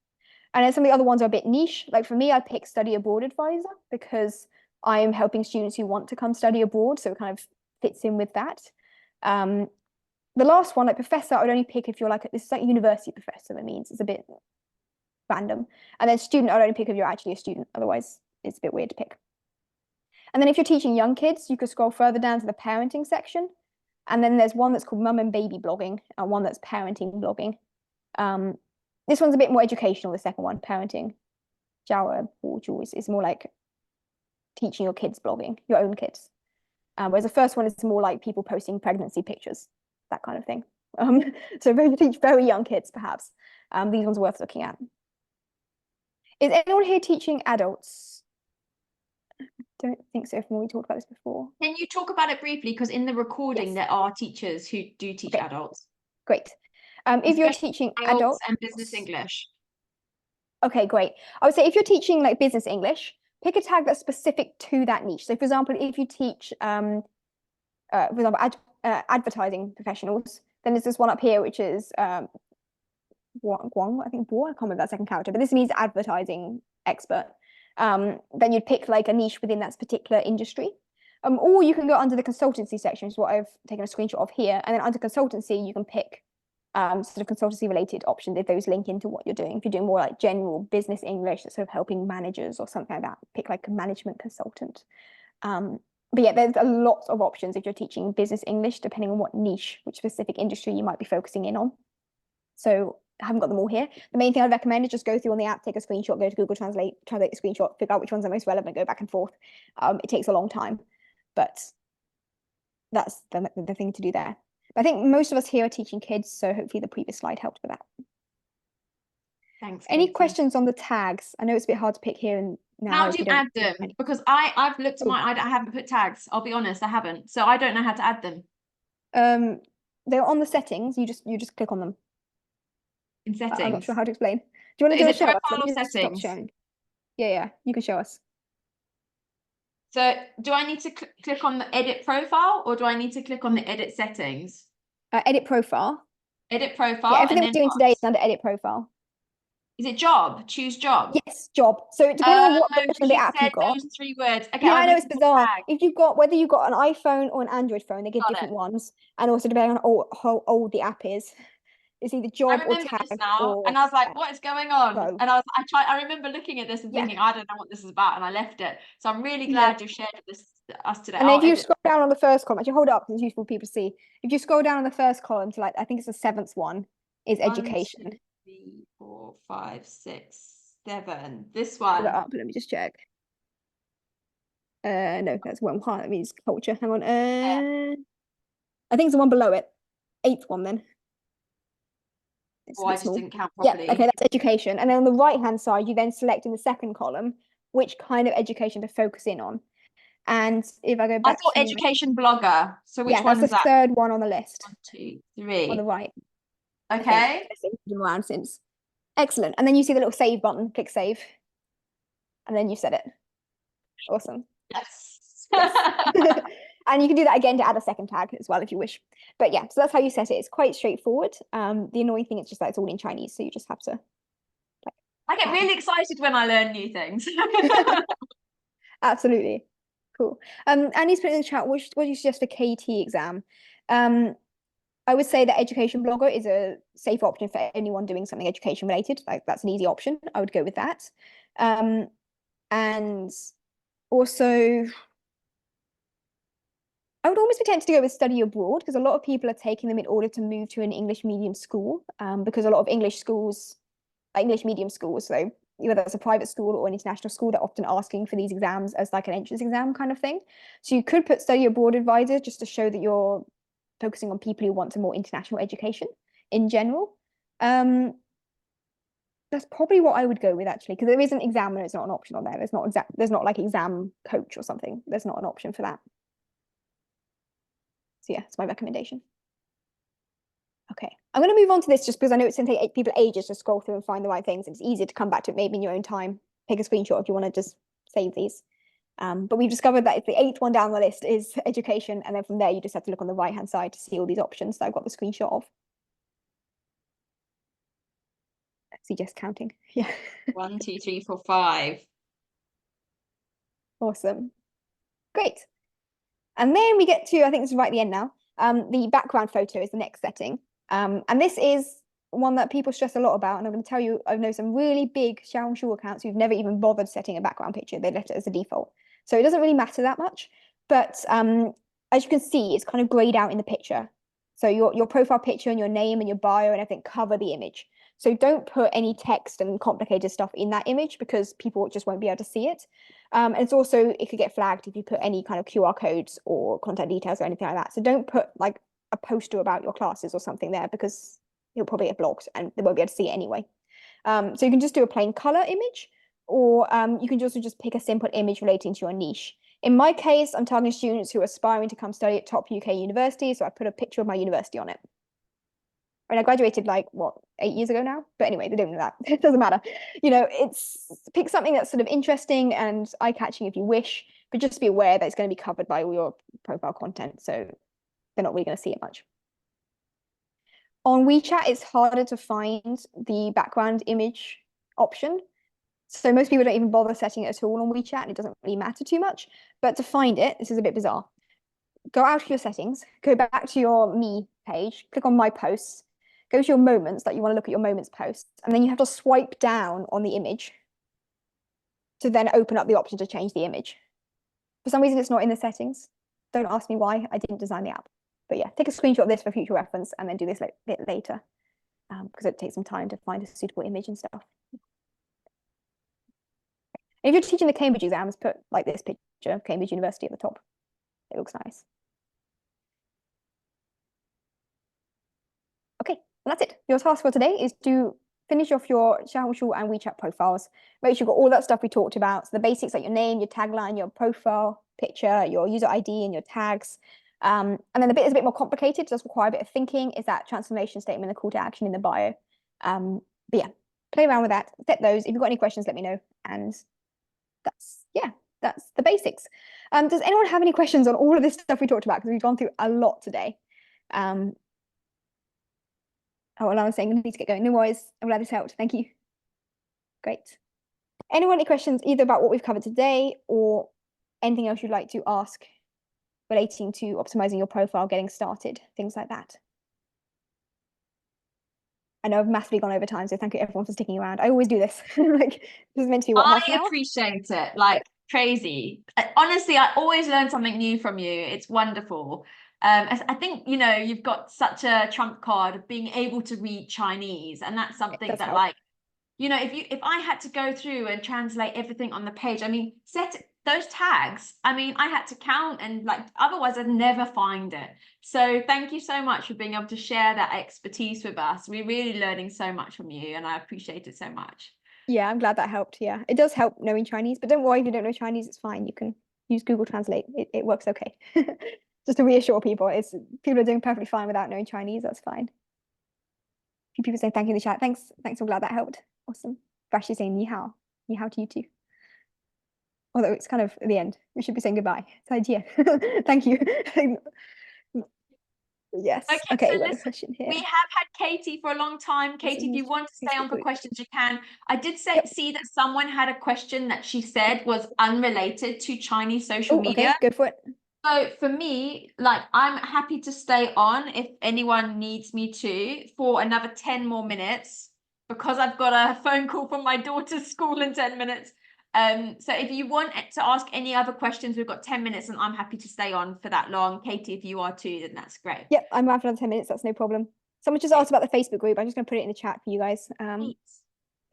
And then some of the other ones are a bit niche. Like for me, I pick study abroad advisor because I'm helping students who want to come study abroad. So it kind of fits in with that. The last one, like professor, I would only pick if you're like, this is like university professor, that means it's a bit random. And then student, I would only pick if you're actually a student. Otherwise, it's a bit weird to pick. And then if you're teaching young kids, you could scroll further down to the parenting section. And then there's one that's called mum and baby blogging, and one that's parenting blogging. This one's a bit more educational, the second one, parenting. Jiao is more like teaching your kids blogging, your own kids. Whereas the first one is more like people posting pregnancy pictures, that kind of thing. So if you teach very young kids, perhaps, these ones are worth looking at. Is anyone here teaching adults? Don't think so from when we talked about this before. Can you talk about it briefly? Because in the recording, there are teachers who do teach adults. Great. If you're teaching adults and business English. Okay, great. I would say if you're teaching like business English, pick a tag that's specific to that niche. So for example, if you teach, for example, advertising professionals, then there's this one up here, which is Guang, I think Guo, I can't remember that second character, but this means advertising expert. Then you'd pick like a niche within that particular industry. Or you can go under the consultancy section, which is what I've taken a screenshot of here. And then under consultancy, you can pick sort of consultancy related options if those link into what you're doing. If you're doing more like general business English, that's sort of helping managers or something like that, pick like a management consultant. But yeah, there's a lot of options if you're teaching business English, depending on what niche, which specific industry you might be focusing in on. So I haven't got them all here. The main thing I'd recommend is just go through on the app, take a screenshot, go to Google Translate a screenshot, figure out which ones are most relevant, go back and forth. It takes a long time, but that's the thing to do there. But I think most of us here are teaching kids, so hopefully the previous slide helped with that. Thanks. Any Katie. questions on the tags? I know it's a bit hard to pick here and now. How if do you don't add see them? any. Because I've looked at Oh. I haven't put tags. I'll be honest, I haven't. So I don't know how to add them They're on the settings. You just click on them. in settings. I'm not sure how to explain. Do you want to Is do a it show us? profile Let me or just stop settings? sharing. Yeah, you can show us. So do I need to click on the edit profile or do I need to click on the edit settings? Edit profile. Edit profile. Yeah, and everything then we're doing what? today is under edit profile. Is it job? Choose job. Yes, job. So depending on what No, version of the he app said you've got. those 3 words. Okay, Yeah, I'm I know it's looking for bizarre. tag. If you've got whether you've got an iPhone or an Android phone, they give Got different it. ones, and also depending on how old the app is, it's either I job or remember tag this now, or and I was like, "What is going on?" Pro. And I remember looking at this and Yeah. thinking, "I don't know what this is about," and I left it. So I'm really glad you shared us today. And then I'll if you edit. scroll down on the first column, actually hold it up because it's useful for people to see. If you scroll down on the first column to like, I think it's the 7th one, is 1, education. 2, 3, 4, 5, 6, 7. This Hold one. it up. Let me just check. No, that's one part. That means culture. Hang on. I think it's the one below it. 8th one then. It's a Oh, I bit just small. didn't count Yeah, properly. okay, that's education. And then on the right-hand side, you then select in the second column which kind of education to focus in on. And if I go I back thought to education blogger. So which yeah, one that's is the that? 3rd one on the list 1, 2, on 3. the right. I think. Okay. It's been around since. Excellent. And then you see the little save button, click save. And then you set it. Awesome. Yes. Yes. And you can do that again to add a second tag as well if you wish. But yeah, so that's how you set it. It's quite straightforward. The annoying thing is just that it's all in Chinese, so you just have to. I get really excited when I learn new things. Absolutely. Cool. Annie's put in the chat, what do you suggest for KT exam? I would say that education blogger is a safe option for anyone doing something education related. Like that's an easy option. I would go with that. And also I would almost be tempted to go with study abroad because a lot of people are taking them in order to move to an English medium school, because a lot of English schools, English medium schools, so whether it's a private school or an international school, they're often asking for these exams as like an entrance exam kind of thing. So you could put study abroad advisor just to show that you're focusing on people who want a more international education in general. That's probably what I would go with actually, because there is an examiner, it's not an option on there. There's not like exam coach or something. There's not an option for that. So yeah, it's my recommendation. Okay, I'm going to move on to this just because I know it's going to take people ages to scroll through and find the right things. And it's easier to come back to it maybe in your own time. Take a screenshot if you want to just save these. But we've discovered that the 8th one down the list is education. And then from there, you just have to look on the right-hand side to see all these options that I've got the screenshot of. Let's see, just counting. Yeah. 1, 2, 3, 4, 5. Awesome. Great. And then we get to, I think this is right at the end now, the background photo is the next setting. And this is one that people stress a lot about. And I'm going to tell you, I know some really big Xiaohongshu accounts who've never even bothered setting a background picture. They left it as a default. So it doesn't really matter that much. But as you can see, it's kind of grayed out in the picture. So your profile picture and your name and your bio and everything cover the image. So don't put any text and complicated stuff in that image because people just won't be able to see it. And it's also, it could get flagged if you put any kind of QR codes or contact details or anything like that. So don't put like a poster about your classes or something there because you'll probably get blocked and they won't be able to see it anyway. So you can just do a plain color image, or you can also just pick a simple image relating to your niche. In my case, I'm targeting students who are aspiring to come study at top UK universities, so I put a picture of my university on it. And I graduated like, what, 8 years ago now? But anyway, they don't know that. It doesn't matter. You know, pick something that's sort of interesting and eye-catching if you wish, but just be aware that it's going to be covered by all your profile content. So they're not really going to see it much. On WeChat, it's harder to find the background image option. So most people don't even bother setting it at all on WeChat, and it doesn't really matter too much. But to find it, this is a bit bizarre. Go out to your settings, go back to your Me page, click on My Posts, go to your Moments, that you want to look at your Moments posts, and then you have to swipe down on the image to then open up the option to change the image. For some reason, it's not in the settings. Don't ask me why. I didn't design the app. But yeah, take a screenshot of this for future reference and then do this bit later, because it takes some time to find a suitable image and stuff. If you're teaching the Cambridge exams, put like this picture, Cambridge University at the top. It looks nice. Okay, well, that's it. Your task for today is to finish off your Xiaohongshu and WeChat profiles. Make sure you've got all that stuff we talked about. So the basics like your name, your tagline, your profile picture, your user ID and your tags. And then the bit is a bit more complicated, does require a bit of thinking, is that transformation statement, the call to action in the bio. But yeah, play around with that, set those. If you've got any questions, let me know. And that's the basics. Does anyone have any questions on all of this stuff we talked about? Because we've gone through a lot today. Oh, well, I was saying I need to get going. No worries. I'm glad this helped. Thank you. Great. Anyone any questions either about what we've covered today or anything else you'd like to ask relating to optimizing your profile, getting started, things like that? I know I've massively gone over time, so thank you everyone for sticking around. I always do this. Like, this is meant to be what, half an I hour? appreciate it, like crazy. Honestly, I always learn something new from you. It's wonderful. I think, you know, you've got such a trump card of being able to read Chinese, and that's something that, like, you know, if I had to go through and translate everything on the page, I mean, set those tags, I mean, I had to count, and like, otherwise I'd never find it. So thank you so much for being able to share that expertise with us. We're really learning so much from you, and I appreciate it so much. Yeah, I'm glad that helped. Yeah, it does help knowing Chinese, but don't worry if you don't know Chinese, it's fine. You can use Google Translate. It works okay. Just to reassure people, people are doing perfectly fine without knowing Chinese. That's fine. A few people saying thank you in the chat. Thanks. I'm glad that helped. Awesome. Vash is saying ni hao. Ni hao to you too. Although it's kind of at the end. We should be saying goodbye. It's thank you. Yes. Okay, so we've got a listen, question here. we have had Katie for a long time. Katie, if you want to stay on for questions, you can. I did see that someone had a question that she said was unrelated to Chinese social media. Okay, go for it. So for me, like, I'm happy to stay on if anyone needs me to for another 10 more minutes, because I've got a phone call from my daughter's school in 10 minutes. So if you want to ask any other questions, we've got 10 minutes and I'm happy to stay on for that long. Katie, if you are too, then that's great. Yep, I'm around for another 10 minutes. That's no problem. Someone just asked about the Facebook group. I'm just going to put it in the chat for you guys.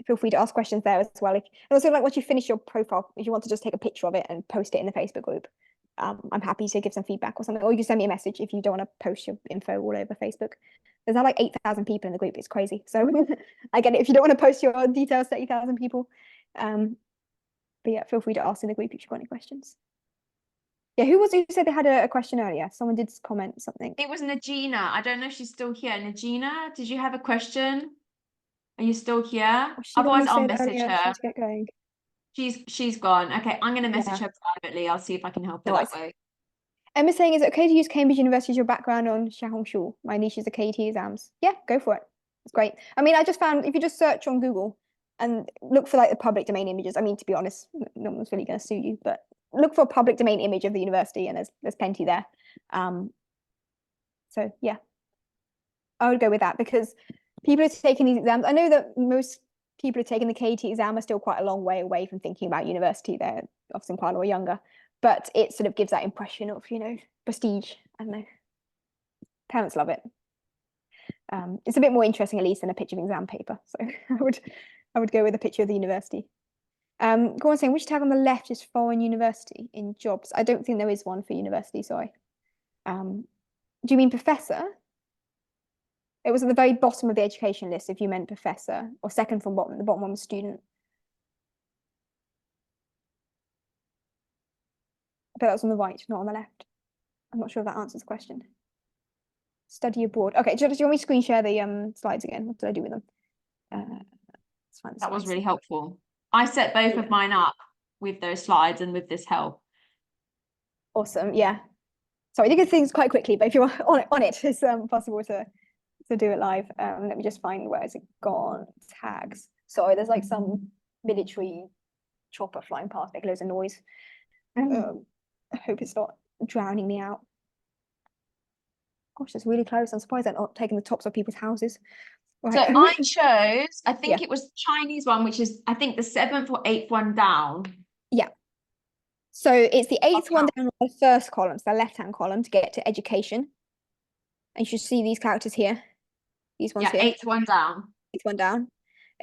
Feel free to ask questions there as well. And also, like, once you finish your profile, if you want to just take a picture of it and post it in the Facebook group, I'm happy to give some feedback or something. Or you can send me a message if you don't want to post your info all over Facebook. There's now like 8,000 people in the group. It's crazy. So I get it. If you don't want to post your details to 8,000 people. But yeah, feel free to ask in the group if you've got any questions. Yeah, who said they had a question earlier? Someone did comment something. It was Najina. I don't know if she's still here. Najina, did you have a question? Are you still here? Otherwise, I'll message her. To get going. She's gone. Okay, I'm gonna message her privately. I'll see if I can help her that way. Emma's saying, is it okay to use Cambridge University as your background on Xiaohongshu? My niche is the KET exams. Yeah, go for it. It's great. I mean, I just found if you just search on Google and look for like the public domain images. I mean, to be honest, no one's really going to sue you, but look for a public domain image of the university, and there's plenty there. So yeah, I would go with that, because people are taking these exams. I know that most people who are taking the KET exam are still quite a long way away from thinking about university. They're often quite a lot younger, but it sort of gives that impression of, you know, prestige. I don't know. Parents love it. It's a bit more interesting, at least, than a picture of an exam paper. So I would go with a picture of the university. Go on, saying which tag on the left is foreign university in jobs? I don't think there is one for university, sorry. Do you mean professor? It was at the very bottom of the education list if you meant professor, or second from bottom. The bottom one was student. But that was on the right, not on the left. I'm not sure if that answers the question. Study abroad. Okay, do you want me to screen share the slides again? What did I do with them? That was really helpful. I set both of mine up with those slides and with this help. Awesome. Yeah. Sorry, I did get things quite quickly, but if you're on it, it's possible to to do it live. Let me just find where is it gone. Tags. Sorry, there's like some military chopper flying past, making loads of noise. I hope it's not drowning me out. Gosh, it's really close. I'm surprised they're not taking the tops of people's houses. So Right. I chose, I think Yeah. it was Chinese one, which is I think the 7th or 8th one down. So it's the 8th one Okay. down on the first column, so the left-hand column to get to education. And you should see these characters here. These ones Yeah, here. 8th one down. 8th one down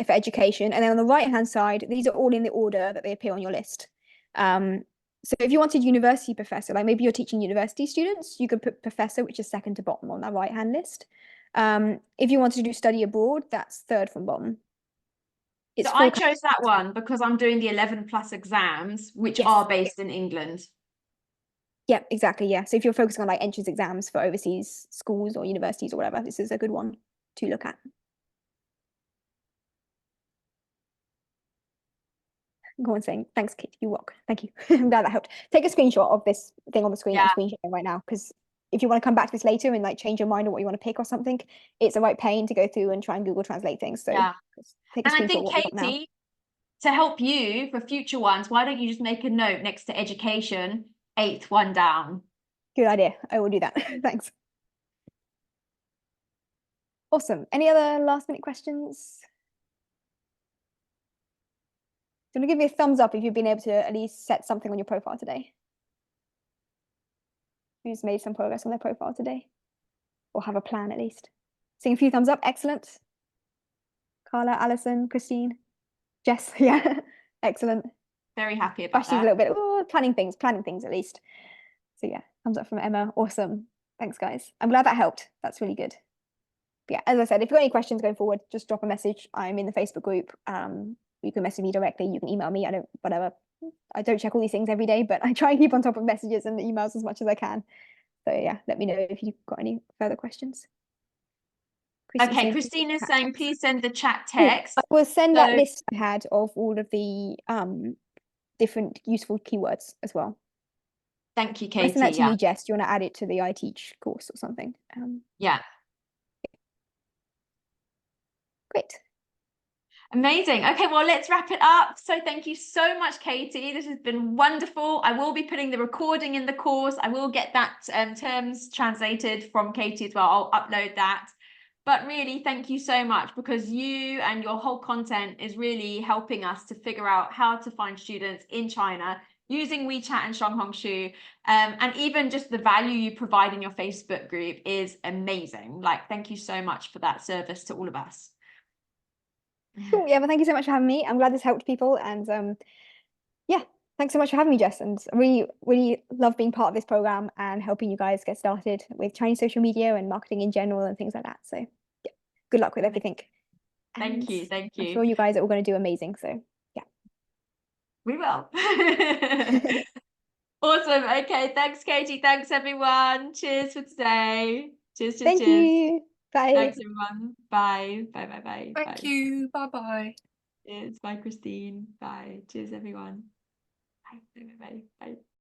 for education. And then on the right-hand side, these are all in the order that they appear on your list. So if you wanted university professor, like maybe you're teaching university students, you could put professor, which is second to bottom on that right-hand list. If you wanted to do study abroad, that's third from bottom. It's So I four chose that one because I'm doing the 11 plus exams, which Yes. are based in England. Yeah, exactly. Yeah. So if you're focusing on like entrance exams for overseas schools or universities or whatever, this is a good one to look at. Go on saying, thanks, Kate, you rock. Thank you. I'm glad that helped. Take a screenshot of this thing on the screen Yeah. and screen share right now, because if you want to come back to this later and like change your mind on what you want to pick or something, it's a right pain to go through and try and Google Translate things. So Yeah. just take a And I screenshot of think, what you got now. Katie, to help you for future ones, why don't you just make a note next to education, 8th one down? Good idea. I will do that. Thanks. Awesome. Any other last minute questions? Do you want to give me a thumbs up if you've been able to at least set something on your profile today? Who's made some progress on their profile today? Or have a plan at least? Seeing a few thumbs up. Excellent. Carla, Alison, Christine, Jess. Yeah, excellent. Very happy about She's a that. little bit planning things at least. So yeah, thumbs up from Emma. Awesome. Thanks, guys. I'm glad that helped. That's really good. But yeah, as I said, if you've got any questions going forward, just drop a message. I'm in the Facebook group. You can message me directly. You can email me. I don't check all these things every day, but I try and keep on top of messages and emails as much as I can. So yeah, let me know if you've got any further questions. Christine's Okay, saying, Christine is chat saying, text. please send the chat Oh, text. I will send that So- list I had of all of the different useful keywords as well. Thank you, I Katie. send that to Yeah. you, Jess. Do you want to add it to the I Teach course or something? Yeah. Great. Amazing. Okay, well, let's wrap it up. So thank you so much, Katie. This has been wonderful. I will be putting the recording in the course. I will get that terms translated from Katie as well. I'll upload that. But really, thank you so much, because you and your whole content is really helping us to figure out how to find students in China using WeChat and Shanghongshu. And even just the value you provide in your Facebook group is amazing. Like, thank you so much for that service to all of us. Cool. Yeah, well, thank you so much for having me. I'm glad this helped people. And yeah, thanks so much for having me, Jess. And I really, really love being part of this program and helping you guys get started with Chinese social media and marketing in general and things like that. So yeah, good luck with everything. Thank you. And Thank I'm you. sure you guys are all going to do amazing. So yeah. We will. Awesome. Okay. Thanks, Katie. Thanks, everyone. Cheers for today. Cheers, cheers, Thank cheers. you. Bye. Thanks, everyone. Bye. Bye, bye, bye. Thank Bye. you. Bye-bye. Cheers. Bye, Christine. Bye. Cheers, everyone. Bye. Bye, bye, bye. Bye.